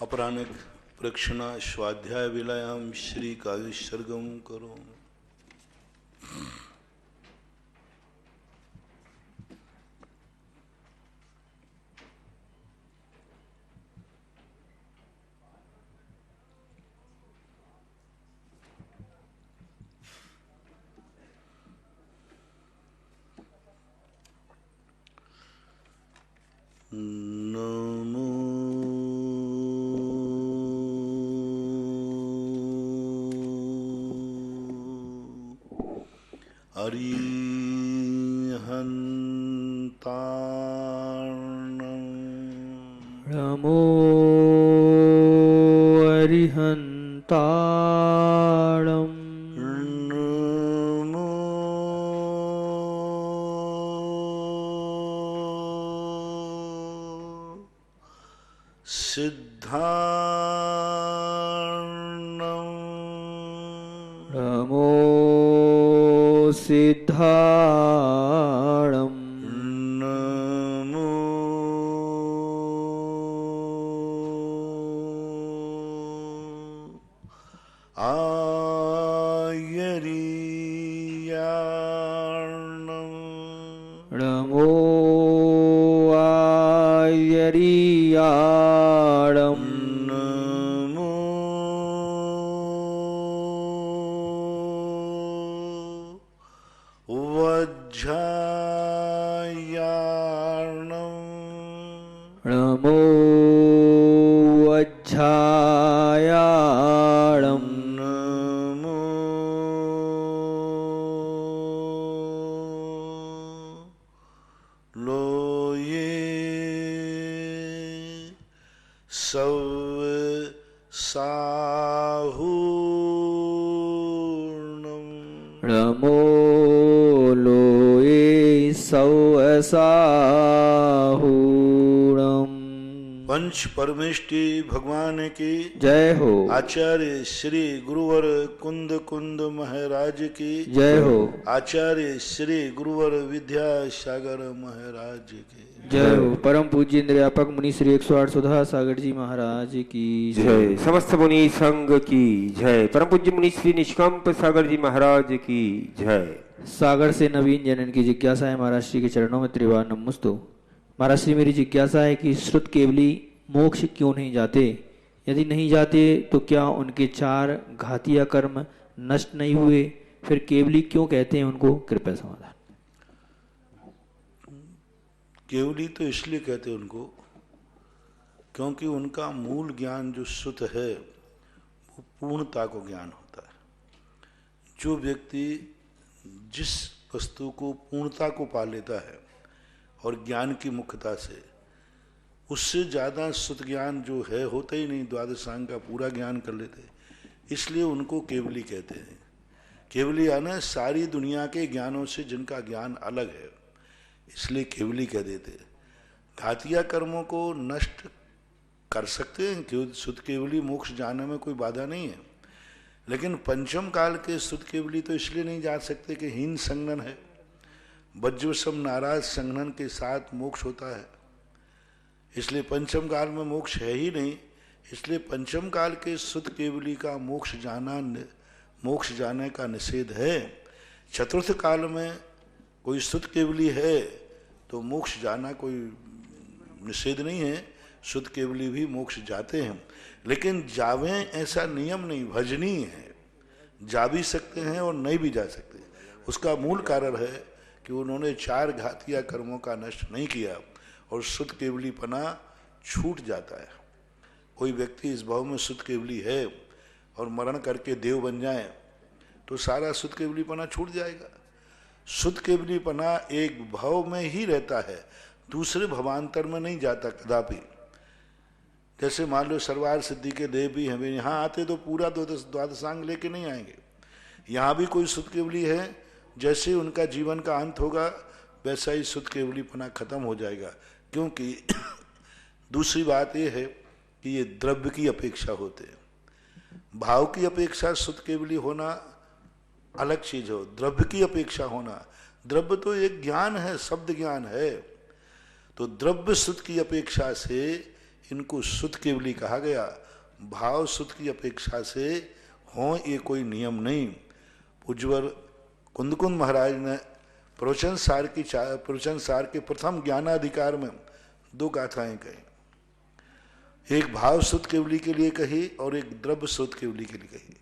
अपराह्निक प्रक्षणा स्वाध्याय विलयाम श्री काव्यसर्गम करो। नमो अरिहन्ताणं नमो अरिहन्ताणं नमो सिद्धार्णं नमो सिद्धार्णं नमो आयर्याणं नमो आयर्याणं नमो वज्रायाणं नमो वज्रायाणं नमो लोये सवसाहूर्णं नमो लोये सवसाहूणम्। पंच परमेष्टि भगवान की जय हो। आचार्य श्री गुरुवर कुंद कुंद महाराज की जय हो। आचार्य श्री गुरुवर विद्यासागर महाराज की जय हो। परम पूज्य इंद्रियापक मुनि श्री 108 सुधा सागर जी महाराज की जय। समस्त मुनि संघ की जय। परम पूज्य मुनि श्री निष्कंप सागर जी महाराज की जय। सागर से नवीन जनन की जिज्ञासा है महाराज श्री के चरणों में त्रिवार नमस्तु। महाराज श्री मेरी जिज्ञासा है कि श्रुत केवली मोक्ष क्यों नहीं जाते? यदि नहीं जाते तो क्या उनके 4 घातिया कर्म नष्ट नहीं हुए? फिर केवली क्यों कहते हैं उनको? कृपया समाधान। केवली तो इसलिए कहते हैं उनको क्योंकि उनका मूल ज्ञान जो शुद्ध है वो पूर्णता को ज्ञान होता है। जो व्यक्ति जिस वस्तु को पूर्णता को पा लेता है और ज्ञान की मुख्यता से, उससे ज़्यादा शुद्ध ज्ञान जो है होता ही नहीं। द्वादशांग का पूरा ज्ञान कर लेते, इसलिए उनको केवली कहते हैं। केवली आना सारी दुनिया के ज्ञानों से जिनका ज्ञान अलग है, इसलिए केवली कह देते। घातिया कर्मों को नष्ट कर सकते हैं क्यों? शुद्ध केवली मोक्ष जाने में कोई बाधा नहीं है, लेकिन पंचम काल के शुद्ध केवली तो इसलिए नहीं जा सकते कि हीन संगन है। वज्रसम नाराज संगन के साथ मोक्ष होता है, इसलिए पंचम काल में मोक्ष है ही नहीं। इसलिए पंचम काल के शुद्ध केवली का मोक्ष जाने का निषेध है। चतुर्थ काल में कोई शुद्ध केवली है तो मोक्ष जाना कोई निषेध नहीं है। शुद्ध केवली भी मोक्ष जाते हैं, लेकिन जावें ऐसा नियम नहीं, भजनीय है। जा भी सकते हैं और नहीं भी जा सकते। उसका मूल कारण है कि उन्होंने 4 घातिया कर्मों का नष्ट नहीं किया और शुद्ध केवलीपना छूट जाता है। कोई व्यक्ति इस भाव में शुद्ध केवली है और मरण करके देव बन जाए तो सारा शुद्ध केवलीपना छूट जाएगा। शुद्ध केवलीपना एक भाव में ही रहता है, दूसरे भवांतर में नहीं जाता कदापि। जैसे मान लो सर्वार सिद्धि के देव भी हमें यहाँ आते तो पूरा द्वादशांग लेके नहीं आएंगे। यहाँ भी कोई शुद्ध केवली है, जैसे उनका जीवन का अंत होगा वैसा ही शुद्ध केवलीपना खत्म हो जाएगा। क्योंकि दूसरी बात यह है कि ये द्रव्य की अपेक्षा होते हैं। भाव की अपेक्षा शुद्ध केवली होना अलग चीज हो, द्रव्य की अपेक्षा होना। द्रव्य तो एक ज्ञान है, शब्द ज्ञान है। तो द्रव्य शुद्ध की अपेक्षा से इनको शुद्ध केवली कहा गया। भाव शुद्ध की अपेक्षा से हो ये कोई नियम नहीं। पूज्यवर कुंदकुंद महाराज ने प्रवचन सार के प्रथम ज्ञानाधिकार में 2 गाथाएं कही। एक भाव शुद्ध केवली के लिए कही और एक द्रव्य शुद्ध केवली के लिए कही।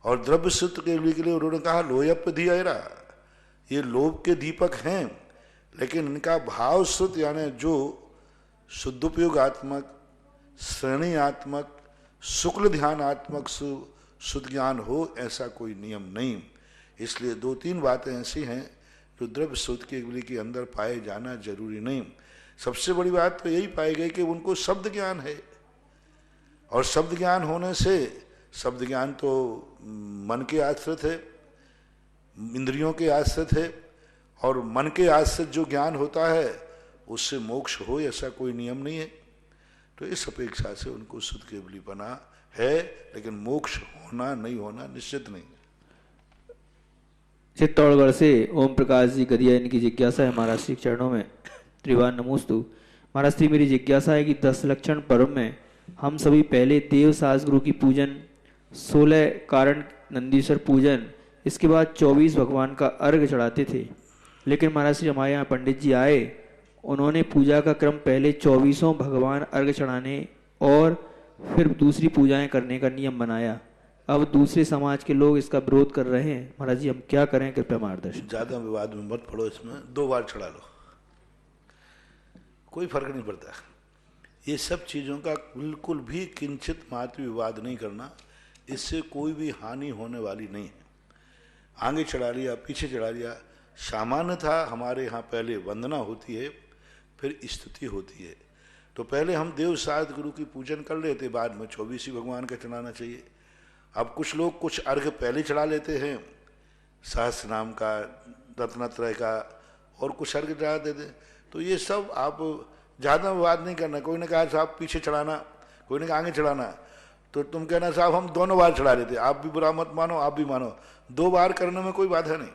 और द्रव्य शुद्ध केवली के लिए उन्होंने कहा लोयप धियरा, ये लोभ के दीपक हैं, लेकिन इनका भाव शुद्ध यानी जो शुद्धोपयोगात्मक, श्रेणीयात्मक, शुक्ल ध्यानात्मक शुद्ध ज्ञान हो, ऐसा कोई नियम नहीं। इसलिए 2-3 बातें ऐसी हैं जो द्रव्य शुद्ध केवली के अंदर पाए जाना जरूरी नहीं। सबसे बड़ी बात तो यही पाई गई कि उनको शब्द ज्ञान है, और शब्द ज्ञान होने से, शब्द ज्ञान तो मन के आश्रित है, इंद्रियों के आश्रित है, और मन के आश्रित जो ज्ञान होता है उससे मोक्ष हो ऐसा कोई नियम नहीं है। तो इस अपेक्षा से उनको शुद्ध केवली बना है, लेकिन मोक्ष होना नहीं होना निश्चित नहीं। चित्तौड़गढ़ से ओम प्रकाश जी गदिया, इनकी जिज्ञासा है महाराज श्री चरणों में त्रिवान नमोस्तु। महाराज श्री मेरी जिज्ञासा है कि 10 लक्षण पर्व में हम सभी पहले देव सास गुरु की पूजन, 16 कारण नंदीश्वर पूजन, इसके बाद 24 भगवान का अर्घ चढ़ाते थे। लेकिन महाराज श्री हमारे यहाँ पंडित जी आए, उन्होंने पूजा का क्रम पहले 24 भगवान अर्घ चढ़ाने और फिर दूसरी पूजाएं करने का नियम बनाया। अब दूसरे समाज के लोग इसका विरोध कर रहे हैं। महाराज जी हम क्या करें, कृपया मार्गदर्शन। ज्यादा विवाद में मत पड़ो, इसमें 2 बार चढ़ा लो, कोई फर्क नहीं पड़ता। ये सब चीज़ों का बिल्कुल भी किंचित मात्र विवाद नहीं करना, इससे कोई भी हानि होने वाली नहीं है। आगे चढ़ा लिया, पीछे चढ़ा लिया, सामान्य था हमारे यहाँ पहले वंदना होती है, फिर स्तुति होती है। तो पहले हम देव साध गुरु की पूजन कर लेते, बाद में 24 ही भगवान का चढ़ाना चाहिए। अब कुछ लोग कुछ अर्घ पहले चढ़ा लेते हैं, सहस्र नाम का, रत्नत्रय का, और कुछ अर्घ चढ़ा देते। तो ये सब आप ज़्यादा विवाद नहीं करना। कोई ने कहा साहब पीछे चढ़ाना, कोई ने कहा आगे चढ़ाना, तो तुम कहना साहब हम दोनों बार चढ़ा लेते, आप भी बुरा मत मानो, आप भी मानो, 2 बार करने में कोई बाधा नहीं।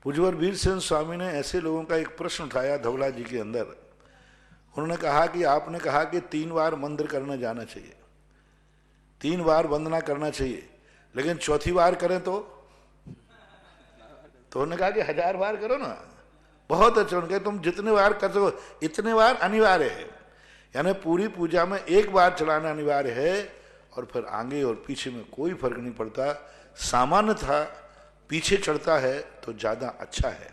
पूज्यवर वीरसेन स्वामी ने ऐसे लोगों का एक प्रश्न उठाया धवला जी के अंदर। उन्होंने कहा कि आपने कहा कि 3 बार मंदिर करने जाना चाहिए, 3 बार वंदना करना चाहिए, लेकिन चौथी बार करें तो उन्होंने कहा कि 1000 बार करो ना, बहुत अच्छा। उनके तुम जितने बार कर सको इतने बार अनिवार्य है, यानी पूरी पूजा में 1 बार चढ़ाना अनिवार्य है, और फिर आगे और पीछे में कोई फर्क नहीं पड़ता। सामान्य था पीछे चढ़ता है तो ज़्यादा अच्छा है,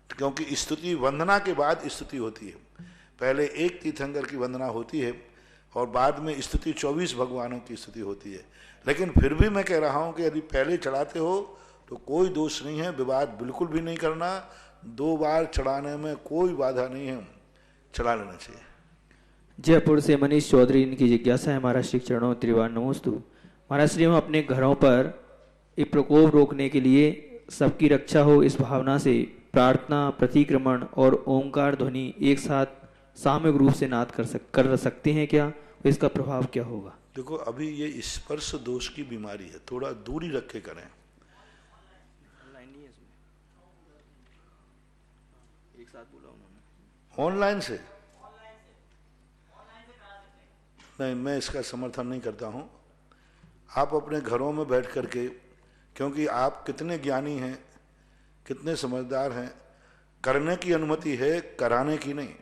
क्योंकि स्तुति वंदना के बाद स्तुति होती है। पहले एक तीर्थंकर की वंदना होती है और बाद में स्तुति 24 भगवानों की स्तुति होती है। लेकिन फिर भी मैं कह रहा हूँ कि यदि पहले चढ़ाते हो तो कोई दोष नहीं है, विवाद बिल्कुल भी नहीं करना। 2 बार चढ़ाने में कोई बाधा नहीं है, चढ़ा लेना चाहिए। जयपुर से मनीष चौधरी, इनकी जिज्ञासा है महाराज श्री चरणों में त्रिवान नमोस्तु। महाराज श्री हम अपने घरों पर ये प्रकोप रोकने के लिए सबकी रक्षा हो इस भावना से प्रार्थना, प्रतिक्रमण और ओंकार ध्वनि एक साथ सामूहिक रूप से नाद कर सकते हैं क्या? इसका प्रभाव क्या होगा? देखो अभी ये स्पर्श दोष की बीमारी है, थोड़ा दूरी रख के करें। एक साथ बोला उन्होंने ऑनलाइन से नहीं, मैं इसका समर्थन नहीं करता हूं। आप अपने घरों में बैठ करके, क्योंकि आप कितने ज्ञानी हैं, कितने समझदार हैं, करने की अनुमति है, कराने की नहीं।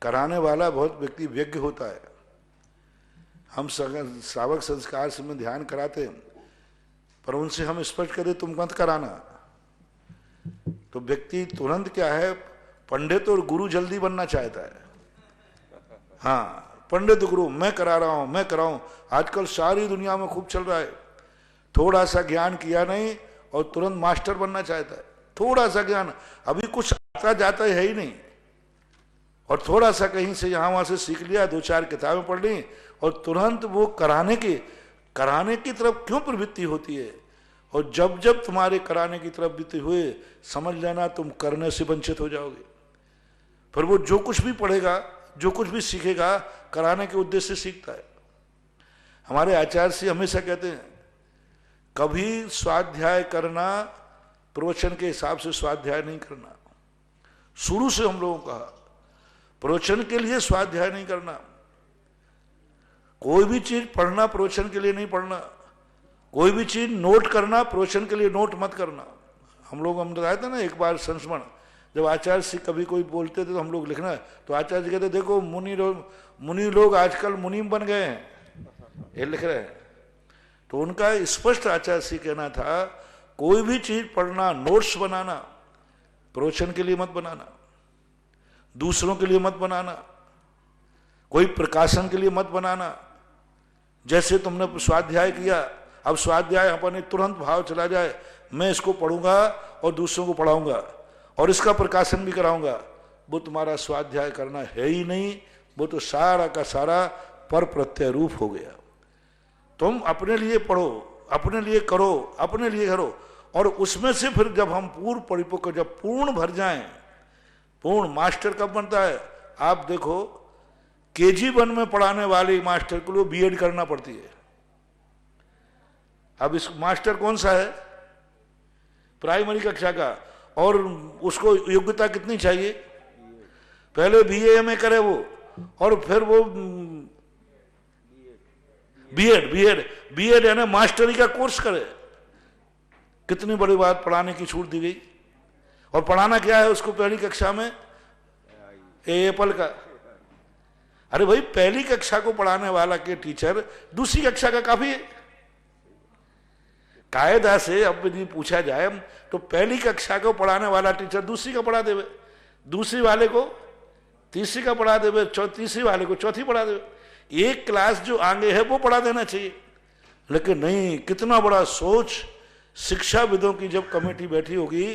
कराने वाला बहुत व्यक्ति व्यज्ञ होता है। हम श्रावक संस्कार से में ध्यान कराते हैं, पर उनसे हम स्पष्ट करें तुम मत कराना, तो व्यक्ति तुरंत क्या है, पंडित और गुरु जल्दी बनना चाहता है। हाँ, पंडित गुरु मैं करा रहा हूं, मैं कराऊं। आजकल सारी दुनिया में खूब चल रहा है। थोड़ा सा ज्ञान किया नहीं और तुरंत मास्टर बनना चाहता है। थोड़ा सा ज्ञान, अभी कुछ आता जाता है ही नहीं, और थोड़ा सा कहीं से यहाँ वहां से सीख लिया, 2-4 किताबें पढ़ ली, और तुरंत वो कराने की तरफ क्यों प्रवृत्ति होती है। और जब जब तुम्हारे कराने की तरफ वृत्ति हुए, समझ लेना तुम करने से वंचित हो जाओगे। फिर वो जो कुछ भी पढ़ेगा, जो कुछ भी सीखेगा, कराने के उद्देश्य से सीखता है। हमारे आचार्य से हमेशा कहते हैं कभी स्वाध्याय करना प्रवचन के हिसाब से स्वाध्याय नहीं करना। शुरू से हम लोगों को कहा प्रवचन के लिए स्वाध्याय नहीं करना। कोई भी चीज पढ़ना प्रवचन के लिए नहीं पढ़ना, कोई भी चीज नोट करना प्रवचन के लिए नोट मत करना। हम बताए थे ना एक बार संस्मरण, जब आचार्य से कभी कोई बोलते थे तो हम लोग लिखना, तो आचार्य जी कहते देखो मुनि लोग आजकल मुनीम बन गए हैं, ये लिख रहे हैं। तो उनका स्पष्ट आचार्य से कहना था कोई भी चीज पढ़ना, नोट्स बनाना प्रवचन के लिए मत बनाना, दूसरों के लिए मत बनाना, कोई प्रकाशन के लिए मत बनाना। जैसे तुमने स्वाध्याय किया, अब स्वाध्याय अपने तुरंत भाव चला जाए, मैं इसको पढ़ूंगा और दूसरों को पढ़ाऊंगा और इसका प्रकाशन भी कराऊंगा, वो तुम्हारा स्वाध्याय करना है ही नहीं, वो तो सारा का सारा पर प्रत्यय रूप हो गया। तुम अपने लिए पढ़ो, अपने लिए करो, अपने लिए करो, और उसमें से फिर जब हम पूर्ण परिपक्व, जब पूर्ण भर जाएं, पूर्ण मास्टर कब बनता है? आप देखो KG1 में पढ़ाने वाले मास्टर को लिए बीएड करना पड़ती है। अब इस मास्टर कौन सा है? प्राइमरी कक्षा का, और उसको योग्यता कितनी चाहिए? पहले BA करे वो, और फिर वो बीएड यानी मास्टरी का कोर्स करे। कितनी बड़ी बात, पढ़ाने की छूट दी गई। और पढ़ाना क्या है उसको पहली कक्षा में? एप्पल का। अरे भाई, पहली कक्षा को पढ़ाने वाला के टीचर दूसरी कक्षा का काफी है। कायदा से अब यदि पूछा जाए तो पहली कक्षा को पढ़ाने वाला टीचर दूसरी का पढ़ा देवे, दूसरी वाले को तीसरी का पढ़ा देवे, तीसरी वाले को चौथी पढ़ा देवे। एक क्लास जो आगे है वो पढ़ा देना चाहिए। लेकिन नहीं, कितना बड़ा सोच शिक्षाविदों की जब कमेटी बैठी होगी,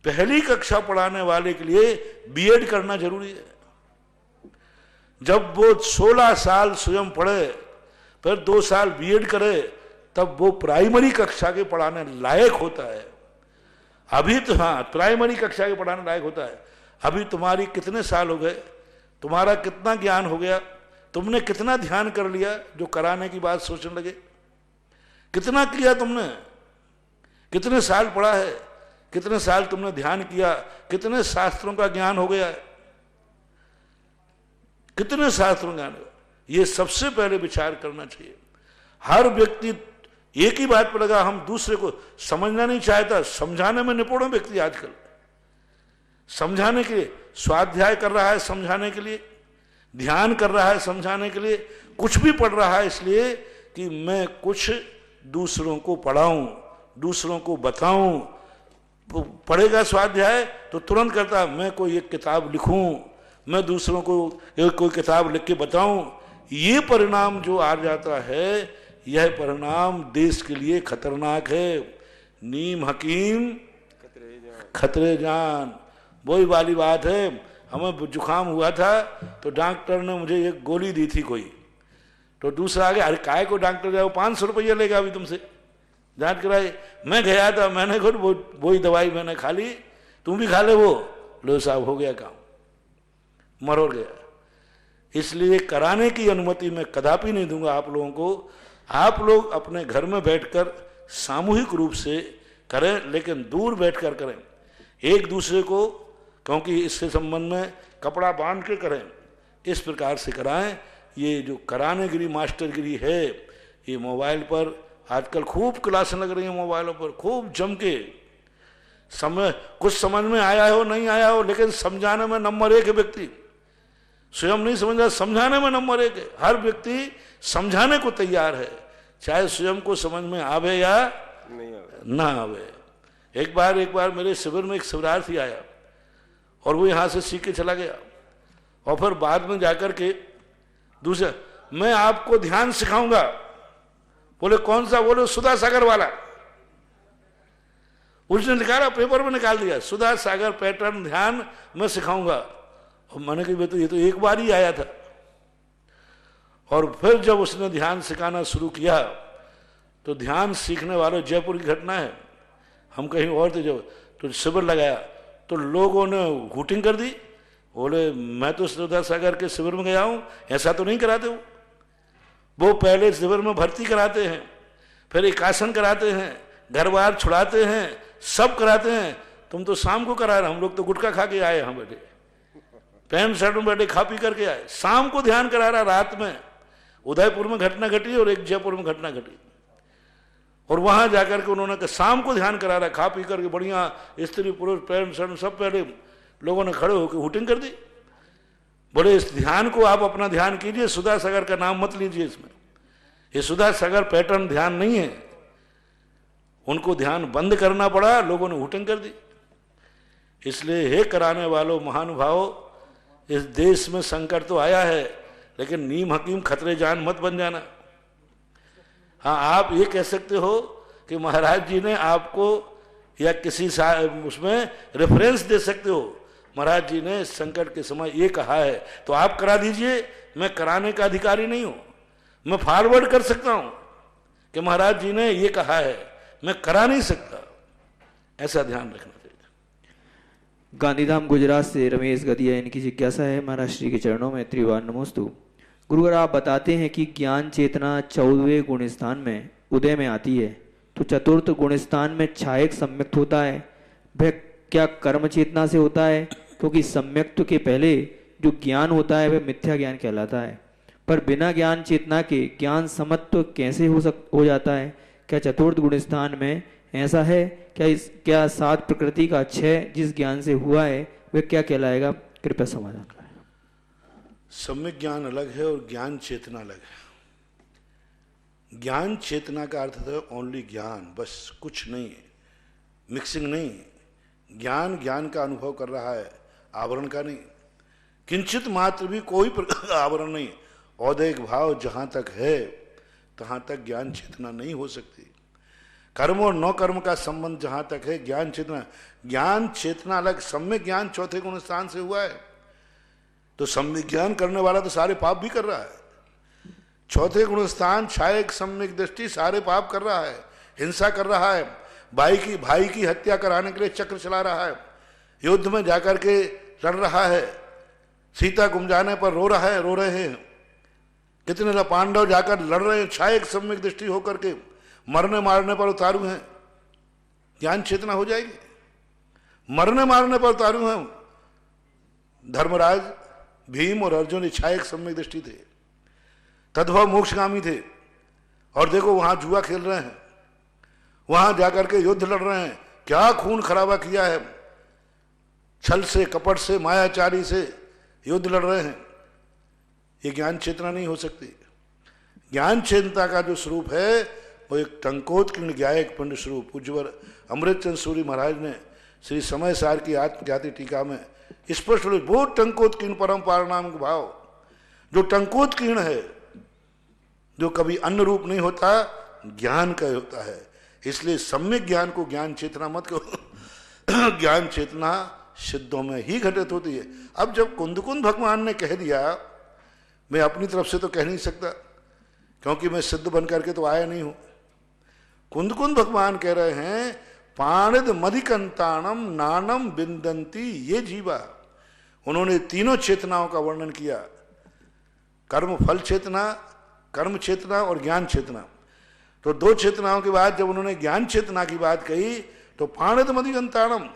पहली कक्षा पढ़ाने वाले के लिए बीएड करना जरूरी है। जब वो 16 साल स्वयं पढ़े, फिर 2 साल बीएड करे, तब वो प्राइमरी कक्षा के पढ़ाने लायक होता है। अभी तो हाँ, प्राइमरी कक्षा के पढ़ाने लायक होता है। अभी तुम्हारी कितने साल हो गए, तुम्हारा कितना ज्ञान हो गया, तुमने कितना ध्यान कर लिया जो कराने की बात सोचने लगे? कितना किया तुमने? कितने साल पढ़ा है? कितने साल तुमने ध्यान किया? कितने शास्त्रों का ज्ञान हो गया है? कितने शास्त्रों का ज्ञान? ये सबसे पहले विचार करना चाहिए। हर व्यक्ति एक ही बात पर लगा, हम दूसरे को समझना नहीं चाहता। समझाने में निपुण है व्यक्ति आजकल, समझाने के लिए स्वाध्याय कर रहा है, समझाने के लिए ध्यान कर रहा है, समझाने के लिए कुछ भी पढ़ रहा है, इसलिए कि मैं कुछ दूसरों को पढ़ाऊं, दूसरों को बताऊं। पढ़ेगा स्वाध्याय तो तुरंत करता है, मैं कोई एक किताब लिखूं, मैं दूसरों को कोई किताब लिख के बताऊं। ये परिणाम जो आ जाता है, यह परिणाम देश के लिए खतरनाक है। नीम हकीम खतरे जान, वही वाली बात है। हमें जुकाम हुआ था तो डॉक्टर ने मुझे एक गोली दी थी कोई, तो दूसरा आ गया, अरे काय को डॉक्टर जाओ, 500 रुपया लेगा अभी तुमसे, जांच कराई। मैं गया था, मैंने खुद वही दवाई मैंने खा ली, तुम भी खा ले वो, लो साहब हो गया काम, मरो गया। इसलिए कराने की अनुमति मैं कदापि नहीं दूंगा आप लोगों को। आप लोग अपने घर में बैठकर सामूहिक रूप से करें, लेकिन दूर बैठकर करें एक दूसरे को, क्योंकि इसके संबंध में कपड़ा बांध के करें, इस प्रकार से कराएं। ये जो करानेगिरी मास्टरगिरी है, ये मोबाइल पर आजकल खूब क्लास लग रही है, मोबाइलों पर खूब जम के। समय कुछ समझ में आया हो नहीं आया हो, लेकिन समझाने में नंबर 1 है व्यक्ति। स्वयं नहीं समझ रहा, समझाने में नंबर 1 है। हर व्यक्ति समझाने को तैयार है, चाहे स्वयं को समझ में आवे या ना आवे। एक बार मेरे शिविर में एक शिविरार्थी आया और वो यहां से सीख के चला गया, और फिर बाद में जाकर के दूसरा, मैं आपको ध्यान सिखाऊंगा। बोले कौन सा? बोले सुधा सागर वाला। उसने निकाला, पेपर में निकाल दिया, सुधा सागर पैटर्न ध्यान मैं सिखाऊंगा। और मैंने कहा ये तो एक बार ही आया था। और फिर जब उसने ध्यान सिखाना शुरू किया तो ध्यान सीखने वाले, जयपुर की घटना है, हम कहीं और थे जब, तो शिविर लगाया तो लोगों ने हूटिंग कर दी। बोले मैं तो सुधा सागर के शिविर में गया हूं, ऐसा तो नहीं कराते वो पहले शिविर में भर्ती कराते हैं, फिर एक आसन कराते हैं, घर बार छुड़ाते हैं, सब कराते हैं। तुम तो शाम को करा रहे, हम लोग तो गुटखा खा के आए, हम बैठे पैंट शर्ट में बैठे खा पी करके आए। शाम को ध्यान करा रहा, रात में उदयपुर में घटना घटी और एक जयपुर में घटना घटी, और वहां जाकर के उन्होंने कहा शाम को ध्यान करा रहा, खा पी करके बढ़िया स्त्री पुरुष पैंट शर्ट सब पहले लोगों ने खड़े होकर हुटिंग कर दी। बड़े इस ध्यान को आप अपना ध्यान कीजिए, सुधा सागर का नाम मत लीजिए इसमें, ये सुधा सागर पैटर्न ध्यान नहीं है। उनको ध्यान बंद करना पड़ा, लोगों ने हुटिंग कर दी। इसलिए हे कराने वालों महानुभावों, इस देश में संकट तो आया है, लेकिन नीम हकीम खतरे जान मत बन जाना। हाँ, आप ये कह सकते हो कि महाराज जी ने आपको, या किसी उसमें रेफरेंस दे सकते हो, महाराज जी ने इस संकट के समय ये कहा है तो आप करा दीजिए। मैं कराने का अधिकारी नहीं हूं, मैं फॉरवर्ड कर सकता हूं कि महाराज जी ने ये कहा है, मैं करा नहीं सकता। ऐसा ध्यान रखना चाहिए। गांधीधाम गुजरात से रमेश गदिया, इनकी जिज्ञासा है, महाराज श्री के चरणों में त्रिवार नमोस्तु। गुरुवर, आप बताते हैं कि ज्ञान चेतना 14वें गुण स्थान में उदय में आती है, तो चतुर्थ गुण स्थान में छायक सम्यक्त होता है, वह क्या कर्म चेतना से होता है? क्योंकि सम्यक्त के पहले जो ज्ञान होता है वह मिथ्या ज्ञान कहलाता है, पर बिना ज्ञान चेतना के ज्ञान समत्व कैसे हो जाता है? क्या चतुर्थ गुण स्थान में ऐसा है? क्या सात प्रकृति का क्षय जिस ज्ञान से हुआ है वह क्या कहलाएगा? कृपया समाधान करें। सम्यक ज्ञान अलग है और ज्ञान चेतना अलग है। ज्ञान चेतना का अर्थ है ओनली ज्ञान, बस कुछ नहीं, मिक्सिंग नहीं। ज्ञान ज्ञान का अनुभव कर रहा है, आवरण का नहीं, किंचित मात्र भी कोई आवरण नहीं। औदैहिक भाव जहां तक है तहां तक ज्ञान चेतना नहीं हो सकती। कर्म और नौ कर्म का संबंध जहां तक है, ज्ञान चेतना अलग। सम्यक ज्ञान चौथे गुण स्थान से हुआ है, तो सम्यक ज्ञान करने वाला तो सारे पाप भी कर रहा है। चौथे गुण स्थान छायक सम्यक दृष्टि सारे पाप कर रहा है, हिंसा कर रहा है, भाई की हत्या कराने के लिए चक्र चला रहा है, युद्ध में जाकर के लड़ रहा है, सीता गुम जाने पर रो रहे हैं। कितने पांडव जाकर लड़ रहे हैं छायक सम्यक दृष्टि होकर के, मरने मारने पर उतारू हैं। ज्ञान चेतना हो जाएगी, मरने मारने पर उतारू हैं। धर्मराज, भीम और अर्जुन छायक सम्यक दृष्टि थे, तद्भव मोक्षगामी थे, और देखो वहां जुआ खेल रहे हैं, वहां जाकर के युद्ध लड़ रहे हैं। क्या खून खराबा किया है, छल से कपट से मायाचारी से युद्ध लड़ रहे हैं। ये ज्ञान चेतना नहीं हो सकती। ज्ञान चेतना का जो स्वरूप है वो एक टंकोत्कीर्ण ज्ञायक पिंड स्वरूप। पूज्यवर अमृतचंद सूरी महाराज ने श्री समय सार की आत्मज्ञाति टीका में स्पष्ट वो टंकोत्कीर्ण परम पारनाम भाव, जो टंकोत्कीर्ण है, जो कभी अन्न रूप नहीं होता, ज्ञान का होता है। इसलिए सम्यक ज्ञान को ज्ञान चेतना मत कहो। ज्ञान चेतना सिद्धों में ही घटित होती है। अब जब कुंदकुंद भगवान ने कह दिया, मैं अपनी तरफ से तो कह नहीं सकता, क्योंकि मैं सिद्ध बन करके तो आया नहीं हूं। कुंदकुंद भगवान कह रहे हैं, पाणिद मधिकंताणम नानम बिंदंती ये जीवा। उन्होंने तीनों चेतनाओं का वर्णन किया, कर्म फल चेतना, कर्म चेतना और ज्ञान चेतना। तो दो चेतनाओं के बाद जब उन्होंने ज्ञान चेतना की बात कही, तो पाणिद मधिकंताणम,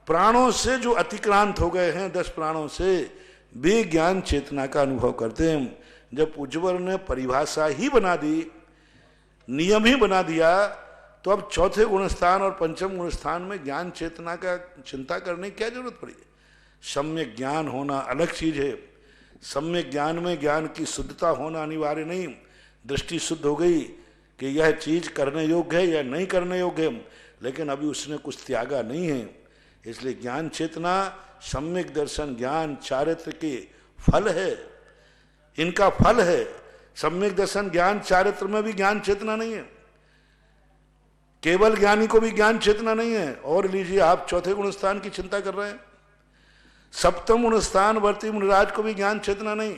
प्राणों से जो अतिक्रांत हो गए हैं, 10 प्राणों से, वे ज्ञान चेतना का अनुभव करते हैं। जब पूज्यवर ने परिभाषा ही बना दी, नियम ही बना दिया, तो अब चौथे गुण स्थान और पंचम गुण स्थान में ज्ञान चेतना का चिंता करने की क्या जरूरत पड़ी? सम्यक ज्ञान होना अलग चीज है। सम्यक ज्ञान में ज्ञान की शुद्धता होना अनिवार्य नहीं। दृष्टि शुद्ध हो गई कि यह चीज करने योग्य है या नहीं करने योग्य है, लेकिन अभी उसने कुछ त्यागा नहीं है। इसलिए ज्ञान चेतना, सम्यक दर्शन, ज्ञान चारित्र के फल है, इनका फल है। सम्यक दर्शन ज्ञान चारित्र में भी ज्ञान चेतना नहीं है, केवल ज्ञानी को भी ज्ञान चेतना नहीं है। और लीजिए, आप चौथे गुण स्थान की चिंता कर रहे हैं, सप्तम गुण स्थान वर्ती मुनिराज को भी ज्ञान चेतना नहीं।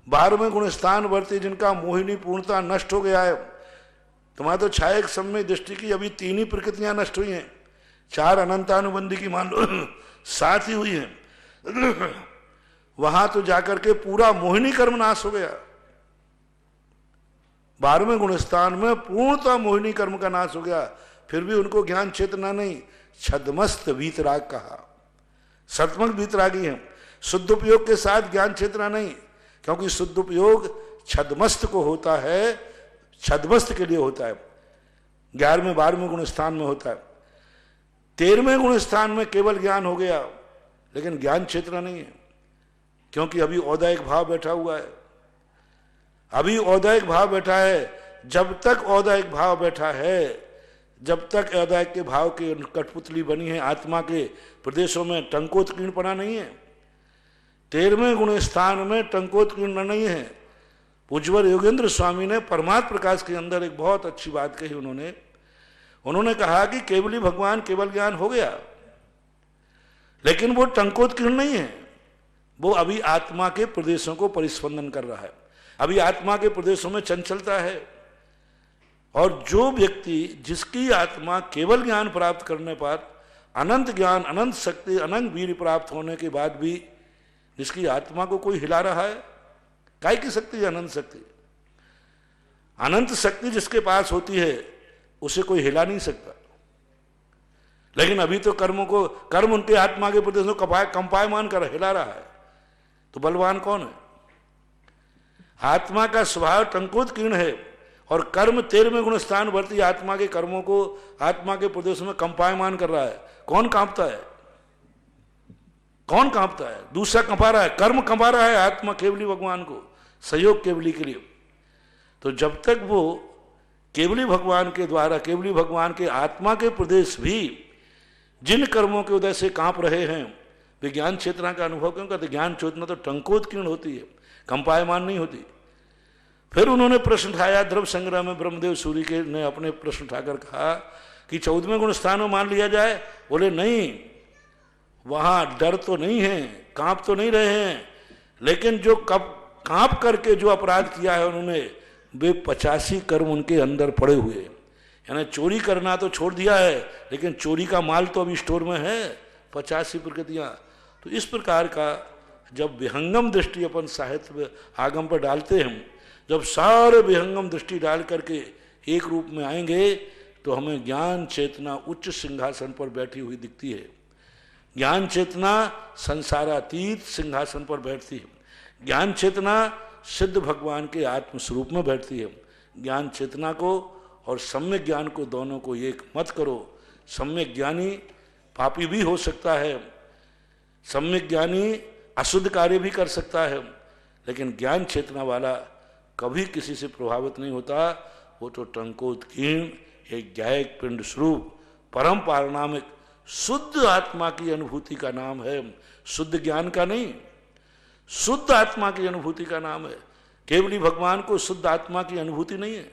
12वें गुण स्थान वर्ती जिनका मोहिनी पूर्णता नष्ट हो गया है, तुम्हारा तो छायक सम्यक दृष्टि की अभी 3 ही प्रकृतियां नष्ट हुई हैं, 4 अनंतानुबंधी की मान लो 7 ही हुई हैं। वहां तो जाकर के पूरा मोहिनी कर्म नाश हो गया। 12वें गुण स्थान में पूर्णतः मोहिनी कर्म का नाश हो गया, फिर भी उनको ज्ञान चेतना नहीं। छदमस्त वीतराग कहा, सतमक वीतरागी है। शुद्ध उपयोग के साथ ज्ञान चेतना नहीं, क्योंकि शुद्ध उपयोग छदमस्त को होता है, छदमस्त के लिए होता है। 11वें 12वें गुण स्थान में होता है। 13वें गुण स्थान में केवल ज्ञान हो गया, लेकिन ज्ञान चेतना नहीं है, क्योंकि अभी औदायिक भाव बैठा हुआ है। अभी औदायिक भाव बैठा है। जब तक औदायिक भाव बैठा है, जब तक औदायिक के भाव की कठपुतली बनी है, आत्मा के प्रदेशों में टंकोत्कीर्णपना नहीं है। 13वें गुण स्थान में टंकोत्कीर्ण नहीं है। पूज्यवर योगेंद्र स्वामी ने परमात्म प्रकाश के अंदर एक बहुत अच्छी बात कही। उन्होंने कहा कि केवली भगवान केवल ज्ञान हो गया, लेकिन वो टंकोत्कीर्ण नहीं है। वो अभी आत्मा के प्रदेशों को परिस्पंदन कर रहा है, अभी आत्मा के प्रदेशों में चंचलता है। और जो व्यक्ति, जिसकी आत्मा केवल ज्ञान प्राप्त करने पर अनंत ज्ञान, अनंत शक्ति, अनंत वीर प्राप्त होने के बाद भी जिसकी आत्मा को कोई हिला रहा है, काय की शक्ति है अनंत शक्ति। अनंत शक्ति जिसके पास होती है उसे कोई हिला नहीं सकता। लेकिन अभी तो कर्म उनके आत्मा के प्रदेश को कंपायमान कर हिला रहा है, तो बलवान कौन है? आत्मा का स्वभाव टंकोत्कीर्ण है और कर्म 13वें गुण स्थान वर्ती आत्मा के कर्मों को आत्मा के प्रदेश में कंपायमान कर रहा है। कौन कांपता है? कौन कांपता है? दूसरा कंपा रहा है, कर्म कंपा रहा है आत्मा केवली भगवान को सहयोग केवली के लिए। तो जब तक वो केवली भगवान के द्वारा, केवली भगवान के आत्मा के प्रदेश भी जिन कर्मों के उदय से कांप रहे हैं, वे ज्ञान चेतना का अनुभव क्यों करते? ज्ञान चेतना तो टंकोत्कीर्ण होती है, कंपायमान नहीं होती। फिर उन्होंने प्रश्न उठाया, द्रव्य संग्रह में ब्रह्मदेव सूर्य के ने अपने प्रश्न उठाकर कहा कि 14वें गुण स्थान में मान लिया जाए। बोले नहीं, वहां डर तो नहीं है, कांप तो नहीं रहे हैं, लेकिन जो कांप करके जो अपराध किया है उन्होंने, वे 85 कर्म उनके अंदर पड़े हुए। यानी चोरी करना तो छोड़ दिया है, लेकिन चोरी का माल तो अभी स्टोर में है, 85 प्रकृतियां। तो इस प्रकार का जब विहंगम दृष्टि अपन साहित्य आगम पर डालते हैं, जब सारे विहंगम दृष्टि डाल करके एक रूप में आएंगे, तो हमें ज्ञान चेतना उच्च सिंहासन पर बैठी हुई दिखती है। ज्ञान चेतना संसारातीत सिंहासन पर बैठती है। ज्ञान चेतना सिद्ध भगवान के आत्मस्वरूप में बैठती है। ज्ञान चेतना को और सम्यक ज्ञान को, दोनों को एक मत करो। सम्यक ज्ञानी पापी भी हो सकता है, सम्यक ज्ञानी अशुद्ध कार्य भी कर सकता है, लेकिन ज्ञान चेतना वाला कभी किसी से प्रभावित नहीं होता। वो तो टंकोत्कीर्ण एक ज्ञायक पिंड स्वरूप परम पारणामिक शुद्ध आत्मा की अनुभूति का नाम है, शुद्ध ज्ञान का नहीं, शुद्ध आत्मा की अनुभूति का नाम है। केवली भगवान को शुद्ध आत्मा की अनुभूति नहीं है।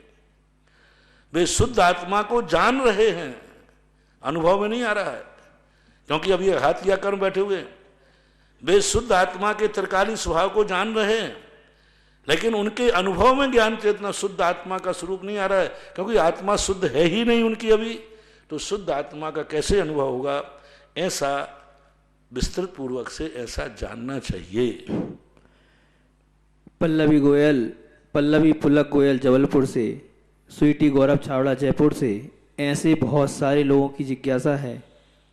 वे शुद्ध आत्मा को जान रहे हैं, अनुभव में नहीं आ रहा है, क्योंकि अभी हाथ या कर्म बैठे हुए हैं। वे शुद्ध आत्मा के त्रिकाली स्वभाव को जान रहे हैं, लेकिन उनके अनुभव में ज्ञान चेतना शुद्ध आत्मा का स्वरूप नहीं आ रहा है, क्योंकि आत्मा शुद्ध है ही नहीं उनकी अभी। तो शुद्ध आत्मा का कैसे अनुभव होगा? ऐसा विस्तृत पूर्वक से ऐसा जानना चाहिए। पल्लवी पुलक गोयल जबलपुर से, स्वीटी गौरव छावड़ा जयपुर से, ऐसे बहुत सारे लोगों की जिज्ञासा है।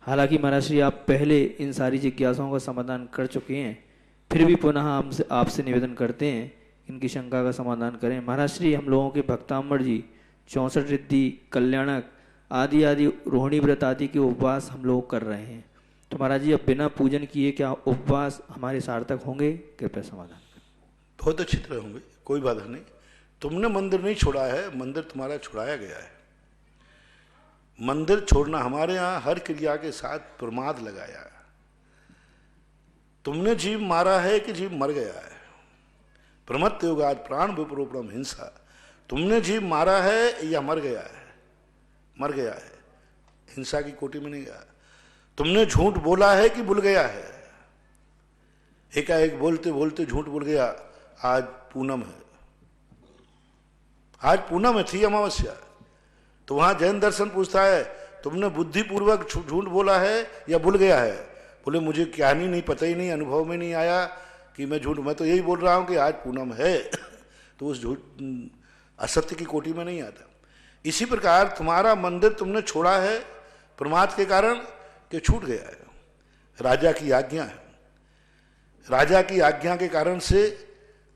हालांकि महाराज श्री आप पहले इन सारी जिज्ञासाओं का समाधान कर चुके हैं, फिर भी पुनः हमसे आपसे निवेदन करते हैं इनकी शंका का समाधान करें। महाराज श्री हम लोगों के भक्तांबर जी 64 रिद्धि, कल्याणक आदि आदि, रोहिणी व्रत आदि के उपवास हम लोग कर रहे हैं, तो महाराज जी अब बिना पूजन किए क्या उपवास हमारे सार्थक होंगे? कृपया समाधान। बहुत अच्छी तरह होंगे, कोई बाधा नहीं। तुमने मंदिर नहीं छोड़ा है, मंदिर तुम्हारा छुड़ाया गया है। मंदिर छोड़ना हमारे यहाँ हर क्रिया के साथ प्रमाद लगाया है। तुमने जीव मारा है कि जीव मर गया है? प्रमत्त योगात प्राण विप्रोपणम हिंसा। तुमने जीव मारा है या मर गया है? मर गया है, हिंसा की कोटि में नहीं गया। तुमने झूठ बोला है कि भूल गया है? एकाएक बोलते बोलते झूठ बोल गया। आज पूनम है, आज पूनम है, थी अमावस्या, तो वहां जैन दर्शन पूछता है तुमने बुद्धिपूर्वक झूठ बोला है या भूल गया है? बोले मुझे कहानी नहीं, पता ही नहीं, अनुभव में नहीं आया कि मैं झूठ, मैं तो यही बोल रहा हूं कि आज पूनम है। तो उस झूठ असत्य की कोटि में नहीं आता। इसी प्रकार तुम्हारा मंदिर तुमने छोड़ा है प्रमाद के कारण कि छूट गया है। राजा की आज्ञा है, राजा की आज्ञा के कारण से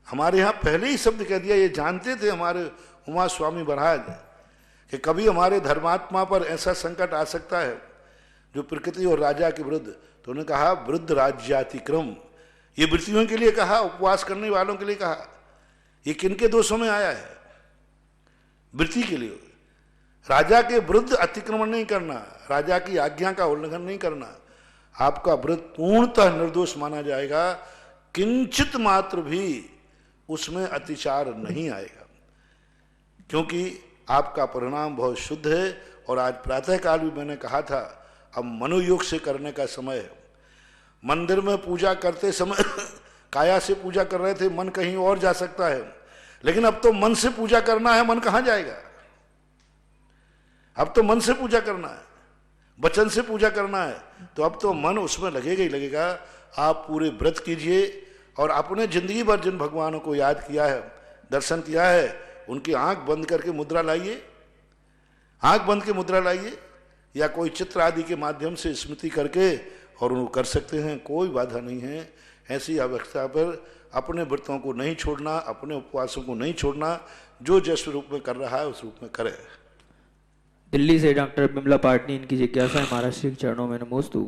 हमारे यहाँ पहले ही शब्द कह दिया। ये जानते थे हमारे उमा स्वामी महाराज कि कभी हमारे धर्मात्मा पर ऐसा संकट आ सकता है जो प्रकृति और राजा के विरुद्ध। तो उन्होंने कहा वृद्ध राज्यातिक्रम, ये वृत्तियों के लिए कहा, उपवास करने वालों के लिए कहा। ये किनके दोषों में आया है? वृत्ति के लिए। राजा के विरुद्ध अतिक्रमण नहीं करना, राजा की आज्ञा का उल्लंघन नहीं करना। आपका व्रत पूर्णतः निर्दोष माना जाएगा, किंचित मात्र भी उसमें अतिचार नहीं आएगा, क्योंकि आपका परिणाम बहुत शुद्ध है। और आज प्रातःकाल भी मैंने कहा था, अब मनोयोग से करने का समय है। मंदिर में पूजा करते समय काया से पूजा कर रहे थे, मन कहीं और जा सकता है, लेकिन अब तो मन से पूजा करना है। मन कहाँ जाएगा? अब तो मन से पूजा करना है, वचन से पूजा करना है, तो अब तो मन उसमें लगेगा ही लगेगा। आप पूरे व्रत कीजिए और अपने जिंदगी भर जिन भगवानों को याद किया है, दर्शन किया है, उनकी आंख बंद करके मुद्रा लाइए, आंख बंद के मुद्रा लाइए, या कोई चित्र आदि के माध्यम से स्मृति करके और उनको कर सकते हैं, कोई बाधा नहीं है। ऐसी अवस्था पर अपने व्रतों को नहीं छोड़ना, अपने उपवासों को नहीं छोड़ना, जो जिस रूप में कर रहा है उस रूप में करे। दिल्ली से डॉक्टर बिमला पाटनी, इनकी जिज्ञासा है महाराज श्री के चरणों में नमोस्तु।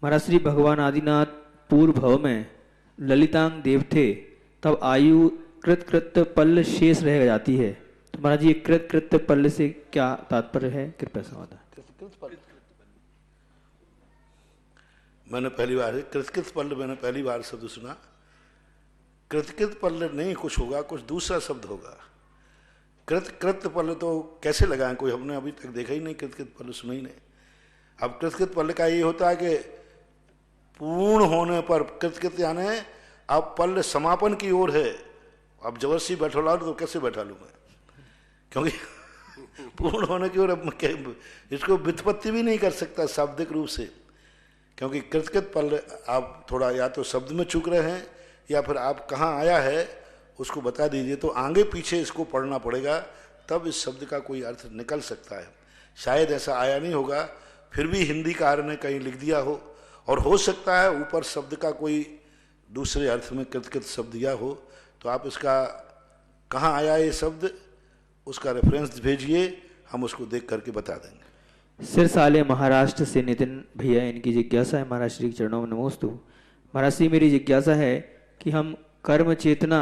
महाराज श्री भगवान आदिनाथ पूर्व भव में ललितांग देव थे, तब आयु कृत पल्ल शेष रह जाती है, तो महाराज जी कृत पल्ल से क्या तात्पर्य है? कृपया समाधान। मैंने पहली बार कृतकृत पल्ल मैंने पहली बार शब्द सुना। कृतकृत पल्ल नहीं कुछ होगा, कुछ दूसरा शब्द होगा। कृत पल्ल तो कैसे लगाएं? कोई हमने अभी तक देखा ही नहीं, कृतकृत पल्ल सुना ही नहीं। अब कृतकृत पल्ल का ये होता है कि पूर्ण होने पर कृतकृत, यानी अब पल्ल समापन की ओर है। अब जबरदस्ती बैठा लो तो कैसे बैठा लूँ मैं, क्योंकि पूर्ण होने की ओर। अब इसको व्युत्पत्ति भी नहीं कर सकता शाब्दिक रूप से, क्योंकि कृतकृत पल्ल आप थोड़ा या तो शब्द में चूक रहे हैं, या फिर आप कहाँ आया है उसको बता दीजिए, तो आगे पीछे इसको पढ़ना पड़ेगा, तब इस शब्द का कोई अर्थ निकल सकता है। शायद ऐसा आया नहीं होगा, फिर भी हिंदी कार ने कहीं लिख दिया हो, और हो सकता है ऊपर शब्द का कोई दूसरे अर्थ में कृतकृत शब्द दिया हो। तो आप इसका कहाँ आया ये शब्द, उसका रेफरेंस भेजिए, हम उसको देख करके बता देंगे। सिरसाले महाराष्ट्र से नितिन भैया, इनकी जिज्ञासा है महाराज श्री के चरणों में नमोस्तु। महाराज श्री मेरी जिज्ञासा है कि हम कर्म चेतना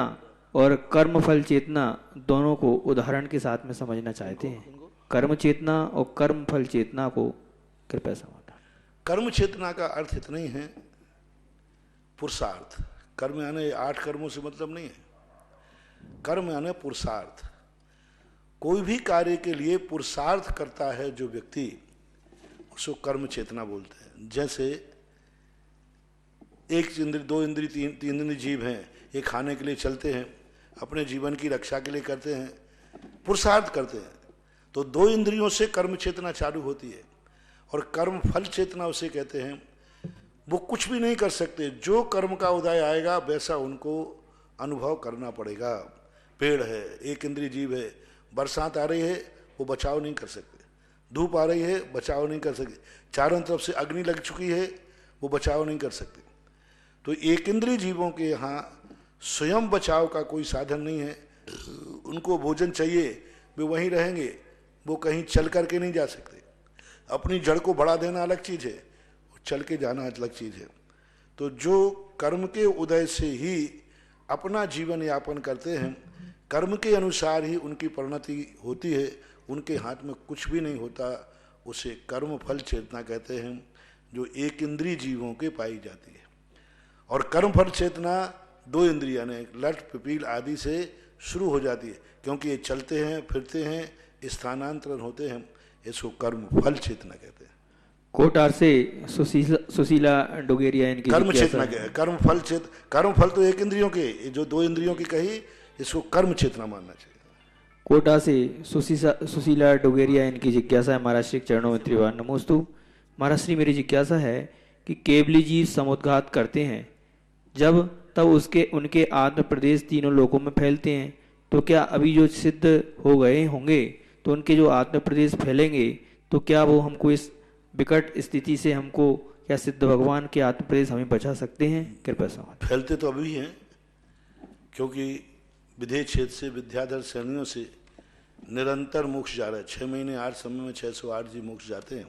और कर्म फल चेतना दोनों को उदाहरण के साथ में समझना चाहते हैं। कर्म चेतना और कर्म फल चेतना को कृपया समाधान। कर्म चेतना का अर्थ इतना ही है पुरुषार्थ। कर्म यानी 8 कर्मों से मतलब नहीं है, कर्म यानी पुरुषार्थ। कोई भी कार्य के लिए पुरुषार्थ करता है जो व्यक्ति, उसको कर्म चेतना बोलते हैं। जैसे एक इंद्र, 2 इंद्री, 3 इंद्री जीव हैं, ये खाने के लिए चलते हैं, अपने जीवन की रक्षा के लिए करते हैं, पुरुषार्थ करते हैं, तो 2 इंद्रियों से कर्म चेतना चालू होती है। और कर्म फल चेतना उसे कहते हैं, वो कुछ भी नहीं कर सकते, जो कर्म का उदय आएगा वैसा उनको अनुभव करना पड़ेगा। पेड़ है, एक इंद्रिय जीव है, बरसात आ रही है, वो बचाव नहीं कर सकते, धूप आ रही है, बचाव नहीं कर सकते, चारों तरफ से अग्नि लग चुकी है, वो बचाव नहीं कर सकते। तो एक इंद्रिय जीवों के यहाँ स्वयं बचाव का कोई साधन नहीं है। उनको भोजन चाहिए, वे वहीं रहेंगे, वो कहीं चल करके नहीं जा सकते। अपनी जड़ को बढ़ा देना अलग चीज़ है, चल के जाना अलग चीज़ है। तो जो कर्म के उदय से ही अपना जीवन यापन करते हैं, कर्म के अनुसार ही उनकी परिणति होती है, उनके हाथ में कुछ भी नहीं होता, उसे कर्म फल चेतना कहते हैं, जो एक इंद्रिय जीवों के पाई जाती है। और कर्म फल चेतना 2 इंद्रिय यानी लट, पिपील आदि से शुरू हो जाती है, क्योंकि ये चलते हैं, फिरते हैं, स्थानांतरण होते हैं, इसको कर्म फल चेतना कहते हैं। कोटार से सुशीला डोगेरिया, इनकी कर्म चेतना क्या है? कर्म फल तो एक इंद्रियों के, जो 2 इंद्रियों की कही, इसको कर्म चेतना मानना चाहिए। कोटा से सुशीला डोगेरिया, इनकी जिज्ञासा है महाराज श्री चरणों में त्रिवार नमोस्तु। महाराज श्री मेरी जिज्ञासा है कि केवली जीव समुद्घात करते हैं, जब तब उनके आत्म प्रदेश तीनों लोकों में फैलते हैं, तो क्या अभी जो सिद्ध हो गए होंगे तो उनके जो आत्म प्रदेश फैलेंगे, तो क्या वो हमको इस विकट स्थिति से हमको क्या सिद्ध भगवान के आत्म प्रदेश हमें बचा सकते हैं? कृपया समाधान। फैलते तो अभी हैं, क्योंकि विधेय क्षेत्र से विद्याधर सैनियों से निरंतर मोक्ष जा रहा है। 6 महीने 8 समय में 608 जी मोक्ष जाते हैं